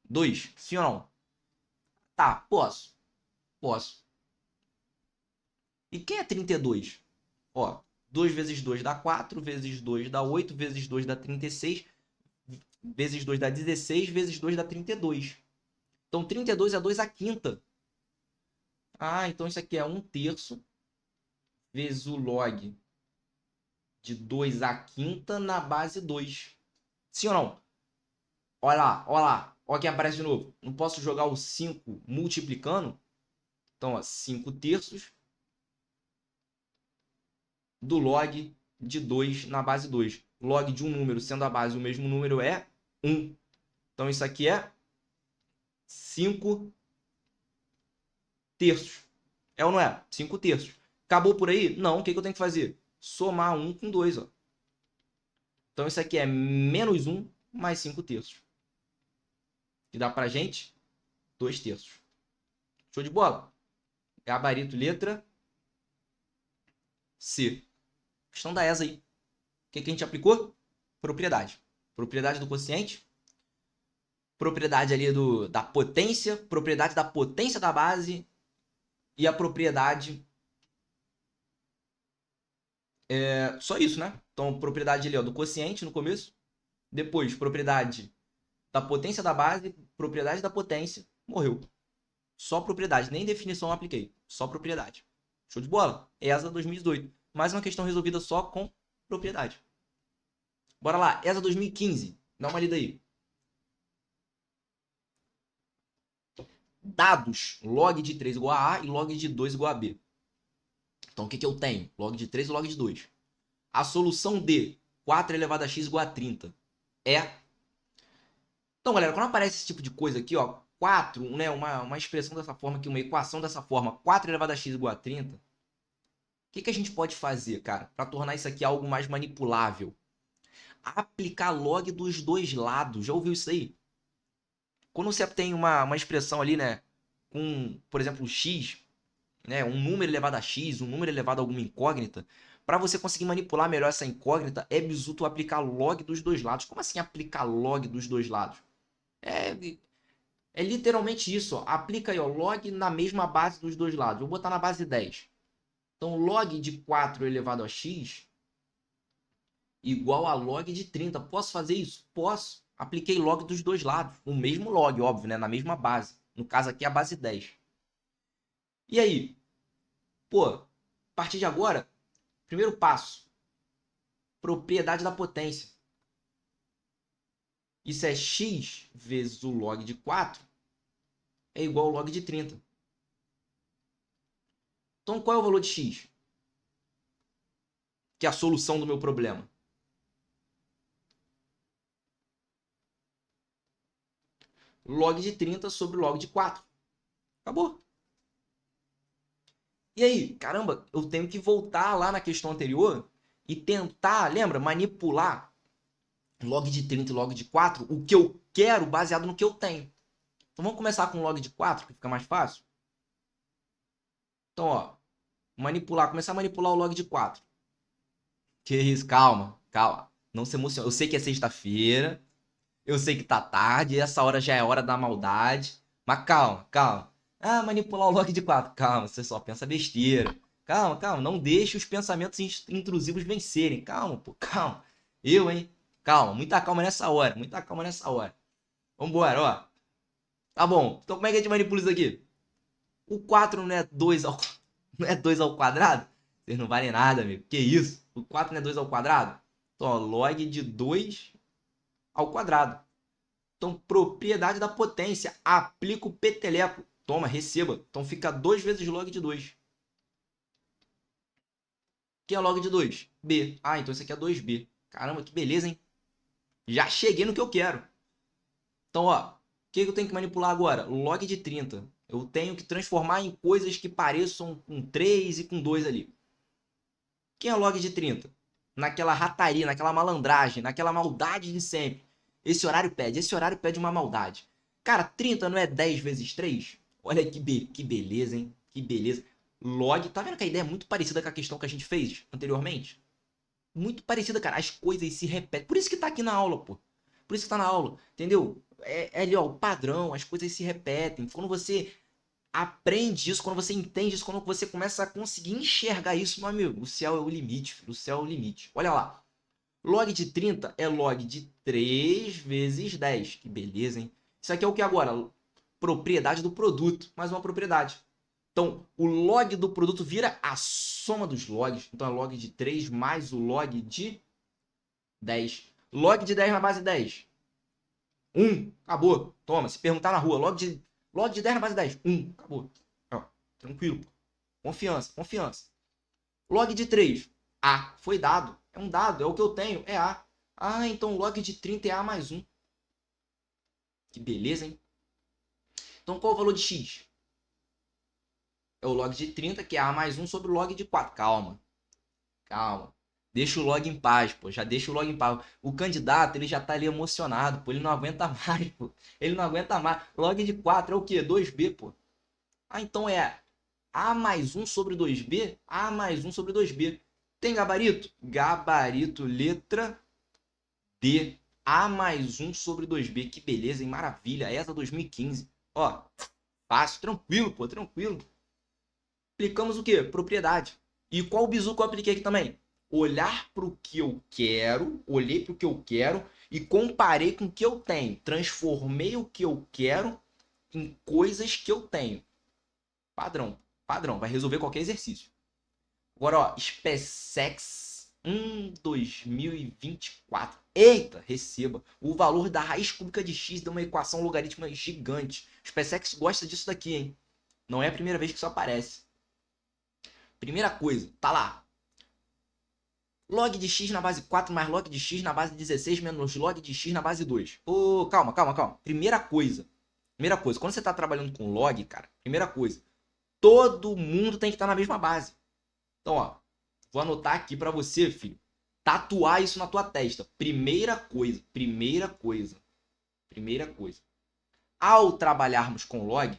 2? Sim ou não? Tá, posso. Posso. E quem é 32? Ó, 2 vezes 2 dá 4, vezes 2 dá 8, vezes 2 dá 36, vezes 2 dá 16, vezes 2 dá 32. Então 32 é 2 à quinta. Ah, então isso aqui é 1/3 vezes o log de 2 à quinta na base 2. Sim ou não? Olha lá, olha lá. Olha quem aparece de novo. Não posso jogar o 5 multiplicando? Então, ó, 5/3 do log de 2 na base 2. Log de um número sendo a base o mesmo número é 1. Então, isso aqui é 5/3. É ou não é? 5/3. Acabou por aí? Não. O que eu tenho que fazer? Somar 1 com 2. Ó. Então, isso aqui é menos 1 mais 5/3. Que dá pra gente 2/3. Show de bola? Gabarito, letra C. Questão da ESA aí. O que a gente aplicou? Propriedade. Propriedade do quociente. Propriedade ali da potência. Propriedade da potência da base. E a propriedade... só isso, né? Então, propriedade ali, ó, do quociente no começo. Depois, propriedade da potência da base. Propriedade da potência. Morreu. Só propriedade. Nem definição eu apliquei. Só propriedade. Show de bola? ESA 2018. Mais uma questão resolvida só com propriedade. Bora lá. ESA 2015. Dá uma lida aí. Dados. Log de 3 igual a A e log de 2 igual a B. Então, o que eu tenho? Log de 3 e log de 2. A solução de 4 elevado a x igual a 30 é... Então, galera, quando aparece esse tipo de coisa aqui, ó, 4, né, uma expressão dessa forma aqui, uma equação dessa forma, 4 elevado a x igual a 30, o que a gente pode fazer, cara, para tornar isso aqui algo mais manipulável? Aplicar log dos dois lados. Já ouviu isso aí? Quando você tem uma expressão ali, né, com, por exemplo, x, né, um número elevado a x, um número elevado a alguma incógnita, para você conseguir manipular melhor essa incógnita, é bizu tu aplicar log dos dois lados. Como assim aplicar log dos dois lados? É literalmente isso, ó. Aplica aí, ó, log na mesma base dos dois lados. Vou botar na base 10. Então, log de 4 elevado a x igual a log de 30. Posso fazer isso? Posso. Apliquei log dos dois lados. O mesmo log, óbvio, né? Na mesma base. No caso aqui, a base 10. E aí? Pô, a partir de agora, primeiro passo. Propriedade da potência. Isso é x vezes o log de 4 é igual ao log de 30. Então, qual é o valor de x? Que é a solução do meu problema. Log de 30 sobre log de 4. Acabou. E aí, caramba, eu tenho que voltar lá na questão anterior e tentar, lembra, manipular log de 30 e log de 4, o que eu quero baseado no que eu tenho. Então vamos começar com log de 4, que fica mais fácil. Então, ó, Manipular, começar a manipular o log de 4. Que isso, calma, calma. Não se emociona. Eu sei que é sexta-feira, eu sei que tá tarde, essa hora já é hora da maldade. Mas calma, calma. Ah, manipular o log de 4. Calma, você só pensa besteira. Calma, calma. Não deixe os pensamentos intrusivos vencerem. Calma, pô, calma. Eu, hein? Calma, muita calma nessa hora. Muita calma nessa hora. Vambora, ó. Tá bom. Então como é que a gente manipula isso aqui? O 4 não é 2 ao, não é 2 ao quadrado? Vocês não valem nada, amigo. Que isso? O 4 não é 2 ao quadrado? Então, ó, log de 2 ao quadrado. Então, propriedade da potência. Aplica o peteleco. Toma, receba. Então, fica 2 vezes log de 2. Que é log de 2? B. Ah, então isso aqui é 2B. Caramba, que beleza, hein? Já cheguei no que eu quero. Então, ó, o que eu tenho que manipular agora? Log de 30. Eu tenho que transformar em coisas que pareçam com 3 e com 2 ali. Quem é log de 30? Naquela rataria, naquela malandragem, naquela maldade de sempre. Esse horário pede uma maldade. Cara, 30 não é 10 vezes 3? Olha que beleza, hein? Que beleza. Log, tá vendo que a ideia é muito parecida com a questão que a gente fez anteriormente? Muito parecida, cara. As coisas se repetem. Por isso que tá aqui na aula, pô. Por isso que tá na aula, entendeu? É ali, ó, o padrão, as coisas se repetem. Quando você aprende isso, quando você entende isso, quando você começa a conseguir enxergar isso, meu amigo, o céu é o limite, filho, o céu é o limite. Olha lá. Log de 30 é log de 3 vezes 10. Que beleza, hein? Isso aqui é o que agora? Propriedade do produto. Mais uma propriedade. Então, o log do produto vira a soma dos logs. Então, é log de 3 mais o log de 10. Log de 10 na base 10. 1. Acabou. Toma, se perguntar na rua, log de 10 na base 10. 1. Acabou. Ó, tranquilo. Confiança, confiança. Log de 3. A. Foi dado. É um dado, é o que eu tenho. É A. Ah, então log de 30 é A mais 1. Que beleza, hein? Então, qual é o valor de X? É o log de 30, que é A mais 1 sobre o log de 4. Calma. Calma. Deixa o log em paz, pô. Já deixa o log em paz. O candidato, ele já tá ali emocionado, pô. Ele não aguenta mais, pô. Ele não aguenta mais. Log de 4 é o quê? 2B, pô. Ah, então é A mais 1 sobre 2B? A mais 1 sobre 2B. Tem gabarito? Gabarito, letra D. A mais 1 sobre 2B. Que beleza, hein? Maravilha. Essa 2015. Ó, fácil, tranquilo, pô, tranquilo. Aplicamos o quê? Propriedade. E qual bizu que eu apliquei aqui também? Olhar para o que eu quero, olhei para o que eu quero e comparei com o que eu tenho. Transformei o que eu quero em coisas que eu tenho. Padrão, padrão, vai resolver qualquer exercício. Agora, ó, SpaceX 2024. Eita, receba. O valor da raiz cúbica de x de uma equação logarítmica gigante. SpaceX gosta disso daqui, hein? Não é a primeira vez que isso aparece. Primeira coisa, tá lá. Log de x na base 4 mais log de x na base 16 menos log de x na base 2. Ô, calma, calma, calma. Primeira coisa. Quando você tá trabalhando com log, cara, primeira coisa. Todo mundo tem que estar na mesma base. Então, ó, vou anotar aqui para você, filho. Tatuar isso na tua testa. Primeira coisa, primeira coisa. Primeira coisa. Ao trabalharmos com log,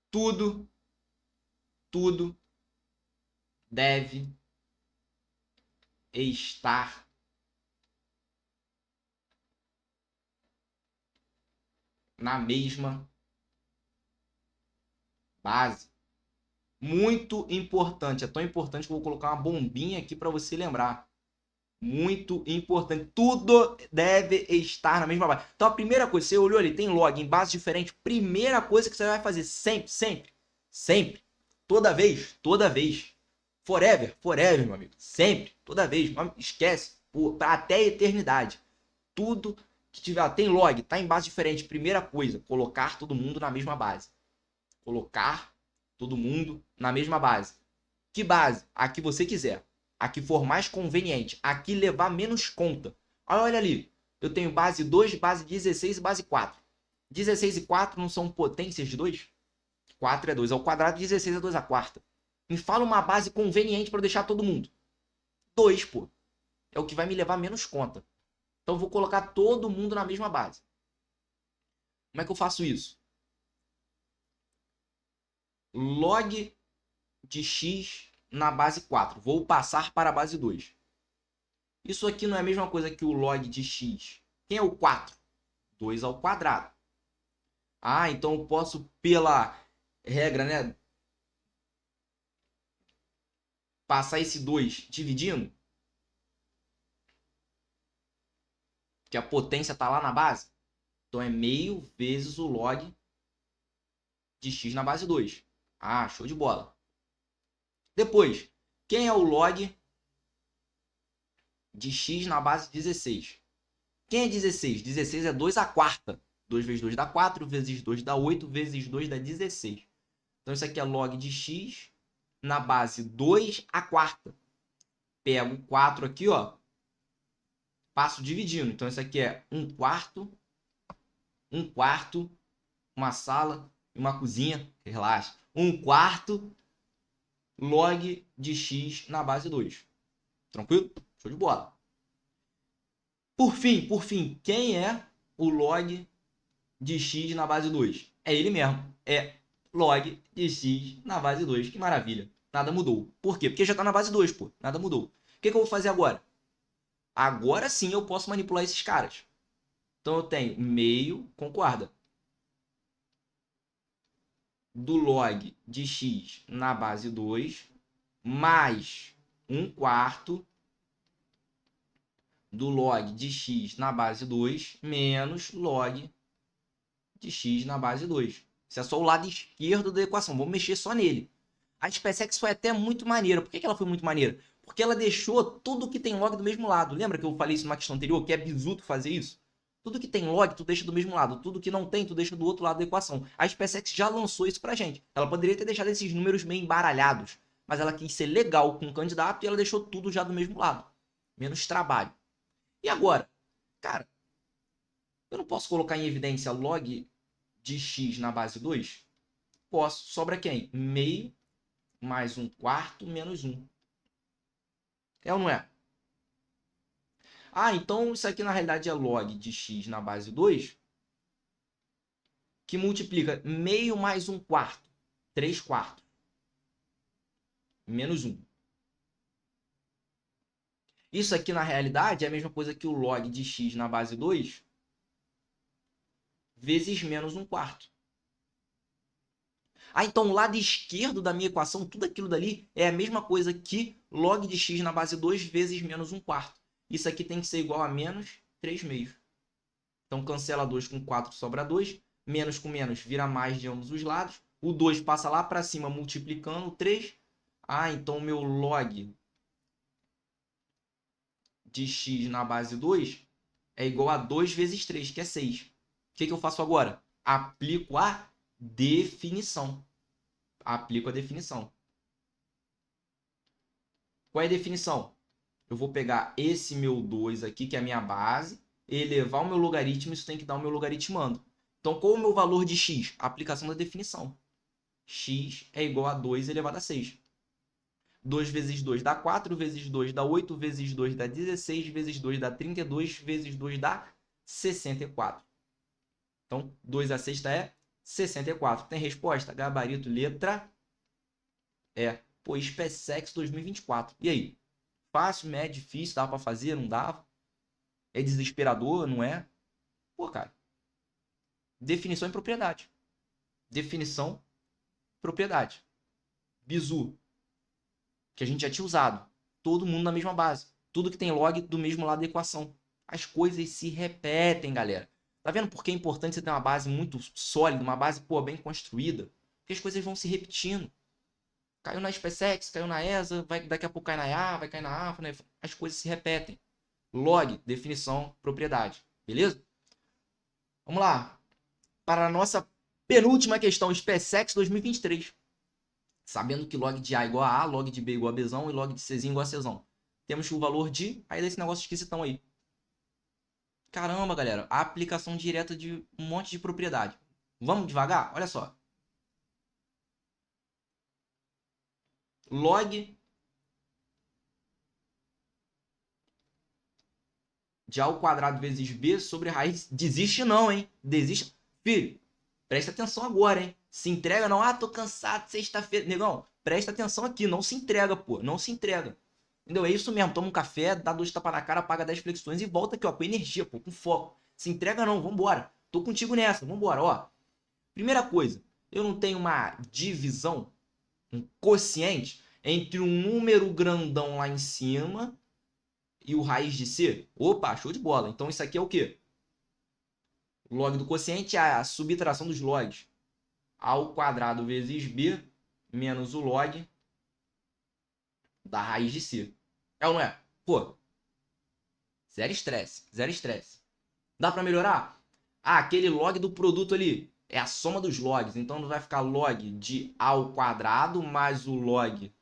tudo deve estar na mesma base. Muito importante, é tão importante que eu vou colocar uma bombinha aqui para você lembrar. Muito importante, tudo deve estar na mesma base. Então a primeira coisa, você olhou ali, tem log em base diferente, primeira coisa que você vai fazer sempre, toda vez, forever, meu amigo, sempre, toda vez, não esquece, até a eternidade. Tudo que tiver, tem log, tá em base diferente, primeira coisa, colocar todo mundo na mesma base. Colocar todo mundo na mesma base. Que base? A que você quiser. A que for mais conveniente. A que levar menos conta. Olha ali. Eu tenho base 2, base 16 e base 4. 16 e 4 não são potências de 2? 4 é 2 ao quadrado, 16 é 2 à quarta. Me fala uma base conveniente para deixar todo mundo. 2, pô. É o que vai me levar menos conta. Então eu vou colocar todo mundo na mesma base. Como é que eu faço isso? Log de x na base 4. Vou passar para a base 2. Isso aqui não é a mesma coisa que o log de x. Quem é o 4? 2 ao quadrado. Ah, então eu posso, pela regra, né, passar esse 2 dividindo, que a potência está lá na base. Então é meio vezes o log de x na base 2. Ah, show de bola. Depois, quem é o log de x na base 16? Quem é 16? 16 é 2 à quarta. 2 vezes 2 dá 4, vezes 2 dá 8, vezes 2 dá 16. Então isso aqui é log de x na base 2 à quarta. Pego 4 aqui, ó. Passo dividindo. Então isso aqui é 1/4, uma sala e uma cozinha. Relaxa. 1/4 log de x na base 2. Tranquilo? Show de bola. Por fim, quem é o log de x na base 2? É ele mesmo. É log de x na base 2. Que maravilha. Nada mudou. Por quê? Porque já está na base 2, pô. Nada mudou. O que eu vou fazer agora? Agora sim eu posso manipular esses caras. Então eu tenho meio, concorda? Do log de x na base 2 mais 1/4 do log de x na base 2 menos log de x na base 2. Isso é só o lado esquerdo da equação. Vamos mexer só nele. A SpaceX foi até muito maneira. Por que ela foi muito maneira? Porque ela deixou tudo que tem log do mesmo lado. Lembra que eu falei isso numa questão anterior? Que é bizuto fazer isso? Tudo que tem log, tu deixa do mesmo lado. Tudo que não tem, tu deixa do outro lado da equação. A SpaceX já lançou isso pra gente. Ela poderia ter deixado esses números meio embaralhados. Mas ela quis ser legal com o candidato e ela deixou tudo já do mesmo lado. Menos trabalho. E agora? Cara, eu não posso colocar em evidência log de x na base 2? Posso. Sobra quem? Meio mais 1/4 menos 1. É ou não é? Ah, então isso aqui na realidade é log de x na base 2, que multiplica meio mais 1/4, 3/4, menos 1. Isso aqui na realidade é a mesma coisa que o log de x na base 2 vezes menos 1/4. Ah, então o lado esquerdo da minha equação, tudo aquilo dali é a mesma coisa que log de x na base 2 vezes menos 1/4. Isso aqui tem que ser igual a menos 3/2. Então cancela 2 com 4, sobra 2. Menos com menos vira mais de ambos os lados. O 2 passa lá para cima multiplicando o 3. Ah, então o meu log de x na base 2 é igual a 2 vezes 3, que é 6. O que eu faço agora? Aplico a definição. Aplico a definição. Qual é a definição? Eu vou pegar esse meu 2 aqui, que é a minha base, elevar o meu logaritmo, isso tem que dar o meu logaritmando. Então, qual é o meu valor de x? A aplicação da definição. X é igual a 2 elevado a 6. 2 vezes 2 dá 4, vezes 2 dá 8, vezes 2 dá 16, vezes 2 dá 32, vezes 2 dá 64. Então, 2 a sexta é 64. Tem resposta? Gabarito, letra E. Pô, SpaceX 2024. E aí? Fácil, médio, difícil? Dava para fazer? Não dava? É desesperador? Não é? Pô, cara. Definição e propriedade. Definição, propriedade. Bizu, que a gente já tinha usado. Todo mundo na mesma base. Tudo que tem log do mesmo lado da equação. As coisas se repetem, galera. Tá vendo por que é importante você ter uma base muito sólida, uma base, pô, bem construída? Porque as coisas vão se repetindo. Caiu na SpaceX, caiu na ESA, daqui a pouco cai na IA, vai cair na AFA, né? As coisas se repetem. Log, definição, propriedade. Beleza? Vamos lá. Para a nossa penúltima questão, SpaceX 2023. Sabendo que log de A igual a A, log de B igual a Bzão e log de Czão igual a Czão. Temos o valor de... Aí desse negócio esquisitão aí. Caramba, galera. A aplicação direta de um monte de propriedade. Vamos devagar? Olha só. Log de A ao quadrado vezes B sobre raiz. Desiste não, hein? Desiste. Filho, Presta atenção agora, hein? Se entrega não. Ah, tô cansado, sexta-feira. Negão, presta atenção aqui. Não se entrega, pô. Não se entrega. Entendeu? É isso mesmo. Toma um café, dá 2 tapas na cara, paga 10 flexões e volta aqui, ó, com energia, pô, com foco. Se entrega não, vambora. Tô contigo nessa, vambora, ó. Primeira coisa, eu não tenho uma divisão, um quociente entre um número grandão lá em cima e o raiz de C? Opa, show de bola. Então isso aqui é o quê? O log do quociente é a subtração dos logs. A ao quadrado vezes B menos o log da raiz de C. É ou não é? Pô, zero estresse, zero estresse. Dá para melhorar? Ah, aquele log do produto ali é a soma dos logs. Então não vai ficar log de A ao quadrado mais o log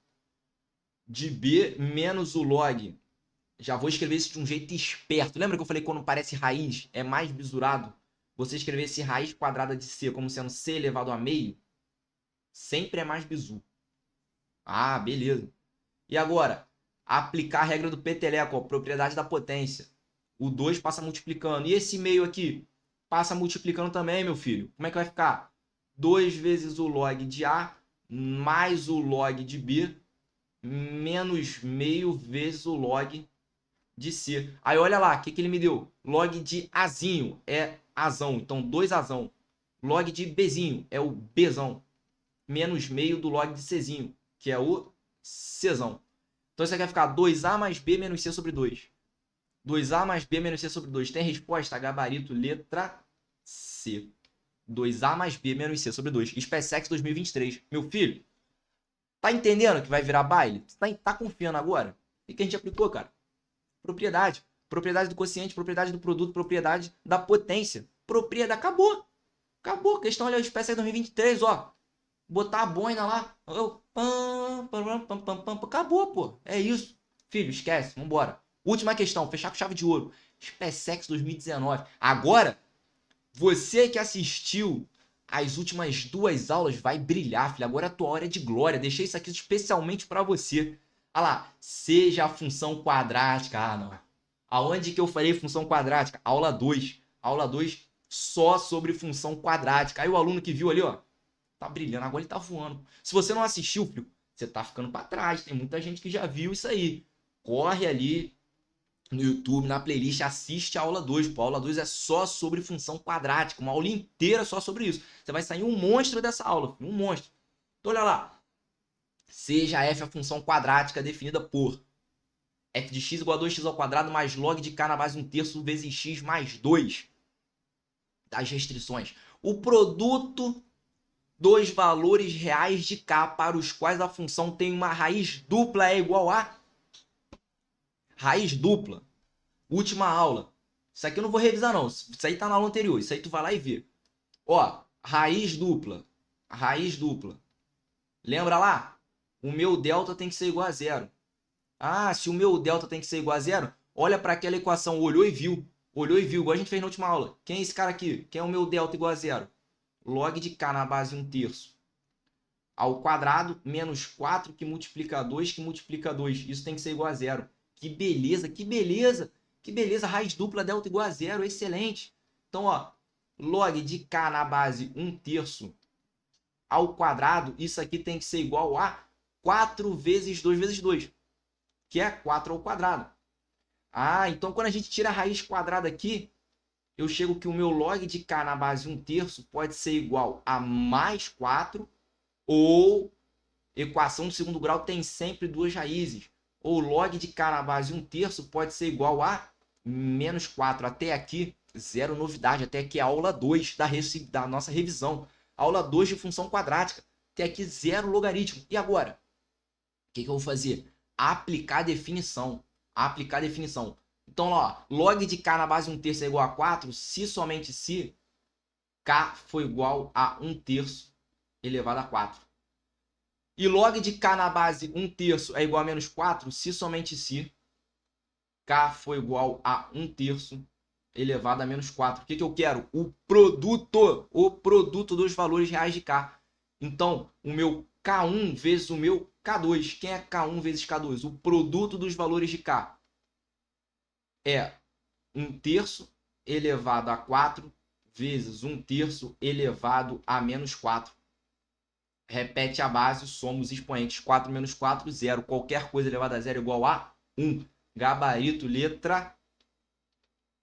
de B menos o log. Já vou escrever isso de um jeito esperto. Lembra que eu falei que quando parece raiz é mais bisurado? Você escrever esse raiz quadrada de C como sendo C elevado a meio, sempre é mais bizu. Ah, beleza. E agora? Aplicar a regra do peteleco, ó, propriedade da potência. O 2 passa multiplicando. E esse meio aqui? Passa multiplicando também, meu filho. Como é que vai ficar? 2 vezes o log de A mais o log de B menos meio vezes o log de C. Aí olha lá, o que ele me deu? Log de Azinho é Azão, então 2 Azão. Log de Bzinho é o Bzão. Menos meio do log de Czinho, que é o Czão. Então isso aqui vai ficar 2A mais B menos C sobre 2. 2A mais B menos C sobre 2. Tem resposta? Gabarito, letra C. 2A mais B menos C sobre 2. SpaceX 2023. Meu filho, tá entendendo que vai virar baile? Tá confiando agora? O que a gente aplicou, cara? Propriedade. Propriedade do quociente, propriedade do produto, propriedade da potência. Propriedade. Acabou. Acabou. Questão ali, SpaceX 2023, ó. Botar a boina lá. Acabou, pô. É isso. Filho, esquece. Vambora. Última questão. Fechar com chave de ouro. SpaceX 2019. Agora, você que assistiu as últimas 2 aulas vai brilhar, filho. Agora a tua hora é de glória. Deixei isso aqui especialmente para você. Olha lá. Seja a função quadrática. Ah, não. Aonde que eu falei função quadrática? Aula 2. Aula 2 só sobre função quadrática. Aí o aluno que viu ali, ó. Tá brilhando, agora ele tá voando. Se você não assistiu, filho, você tá ficando para trás. Tem muita gente que já viu isso aí. Corre ali no YouTube, na playlist, assiste a aula 2. Pô, a aula 2 é só sobre função quadrática. Uma aula inteira só sobre isso. Você vai sair um monstro dessa aula, filho, um monstro. Então olha lá. Seja f a função quadrática definida por f de x igual a 2x ao quadrado mais log de k na base 1/3 vezes x mais 2. Das restrições. O produto dos valores reais de k para os quais a função tem uma raiz dupla é igual a raiz dupla. Última aula. Isso aqui eu não vou revisar não. Isso aí tá na aula anterior. Isso aí tu vai lá e vê. Ó, raiz dupla. Raiz dupla. Lembra lá? O meu delta tem que ser igual a zero. Ah, se o meu delta tem que ser igual a zero, olha para aquela equação. Olhou e viu. Olhou e viu, igual a gente fez na última aula. Quem é esse cara aqui? Quem é o meu delta igual a zero? Log de k na base 1/3 ao quadrado menos 4 que multiplica 2 que multiplica 2. Isso tem que ser igual a zero. Que beleza, que beleza. Que beleza, raiz dupla delta igual a zero. Excelente. Então, ó, log de k na base 1/3 ao quadrado. Isso aqui tem que ser igual a 4 vezes 2 vezes 2. Que é 4 ao quadrado. Ah, então quando a gente tira a raiz quadrada aqui, eu chego que o meu log de k na base 1/3 pode ser igual a mais 4 ou equação do segundo grau tem sempre 2 raízes. Ou log de k na base 1/3 pode ser igual a menos 4. Até aqui, zero novidade. Até aqui é a aula 2 da nossa revisão. Aula 2 de função quadrática. Até aqui zero logaritmo. E agora? O que eu vou fazer? Aplicar a definição. Aplicar a definição. Então, ó, log de k na base 1/3 é igual a 4 se somente se k for igual a 1/3 elevado a 4. E log de k na base 1/3 é igual a menos 4 se somente se k for igual a 1/3 elevado a menos 4. O que eu quero? O produto dos valores reais de k. Então, o meu K1 vezes o meu K2. Quem é K1 vezes K2? O produto dos valores de K é 1/3 elevado a 4 vezes 1/3 elevado a menos 4. Repete a base, somos expoentes. 4 menos 4, 0. Qualquer coisa elevada a 0 é igual a 1. Gabarito, letra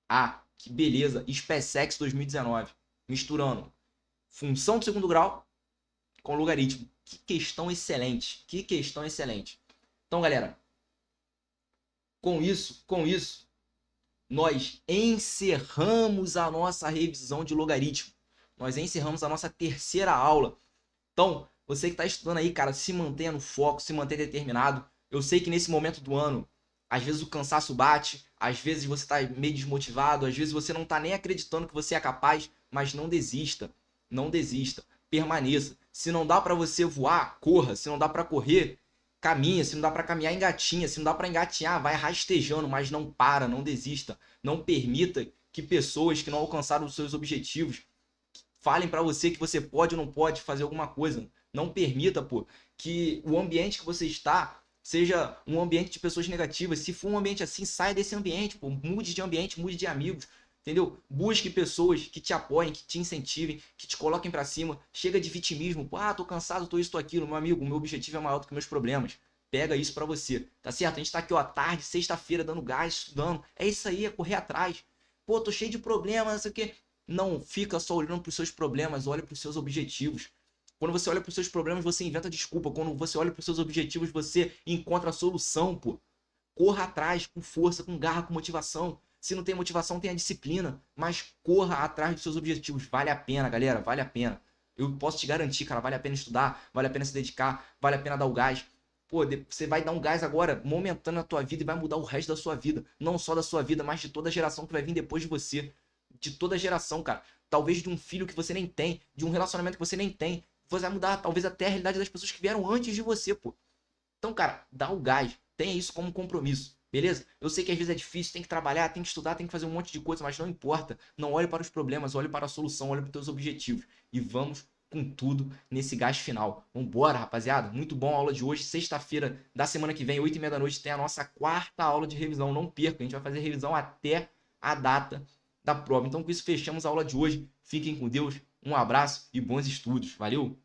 A. Que beleza. SpaceX 2019. Misturando função de segundo grau com logaritmo. Que questão excelente. Que questão excelente. Então, galera, com isso, nós encerramos a nossa revisão de logaritmo. Nós encerramos a nossa terceira aula. Então, você que está estudando aí, cara, se mantenha no foco, se mantenha determinado. Eu sei que nesse momento do ano, às vezes o cansaço bate, às vezes você está meio desmotivado, às vezes você não está nem acreditando que você é capaz, mas não desista. Não desista. Permaneça. Se não dá para você voar, corra. Se não dá para correr, caminha. Se não dá para caminhar, engatinha. Se não dá para engatinhar, vai rastejando, mas não para, não desista. Não permita que pessoas que não alcançaram os seus objetivos falem para você que você pode ou não pode fazer alguma coisa. Não permita, pô, que o ambiente que você está seja um ambiente de pessoas negativas. Se for um ambiente assim, saia desse ambiente, pô. Mude de ambiente, mude de amigos. Entendeu? Busque pessoas que te apoiem, que te incentivem, que te coloquem pra cima. Chega de vitimismo. Pô, tô cansado, tô isso, tô aquilo. Meu amigo, o meu objetivo é maior do que meus problemas. Pega isso pra você, tá certo? A gente tá aqui, ó, à tarde, sexta-feira, dando gás, estudando. É isso aí, é correr atrás. Pô, tô cheio de problemas, não sei o quê. Não fica só olhando pros seus problemas, olha pros seus objetivos. Quando você olha pros seus problemas, você inventa desculpa. Quando você olha pros seus objetivos, você encontra a solução, pô. Corra atrás, com força, com garra, com motivação. Se não tem motivação, tenha disciplina. Mas corra atrás dos seus objetivos. Vale a pena, galera. Vale a pena. Eu posso te garantir, cara. Vale a pena estudar. Vale a pena se dedicar. Vale a pena dar o gás. Pô, você vai dar um gás agora, momentâneo na tua vida, e vai mudar o resto da sua vida. Não só da sua vida, mas de toda a geração que vai vir depois de você. De toda a geração, cara. Talvez de um filho que você nem tem. De um relacionamento que você nem tem. Você vai mudar, talvez, até a realidade das pessoas que vieram antes de você, pô. Então, cara, dá o gás. Tenha isso como compromisso. Beleza? Eu sei que às vezes é difícil, tem que trabalhar, tem que estudar, tem que fazer um monte de coisa, mas não importa. Não olhe para os problemas, olhe para a solução, olhe para os teus objetivos. E vamos com tudo nesse gás final. Vambora, rapaziada. Muito bom a aula de hoje. Sexta-feira da semana que vem, 8h30 da noite, tem a nossa quarta aula de revisão. Não perca, a gente vai fazer revisão até a data da prova. Então, com isso, fechamos a aula de hoje. Fiquem com Deus. Um abraço e bons estudos. Valeu!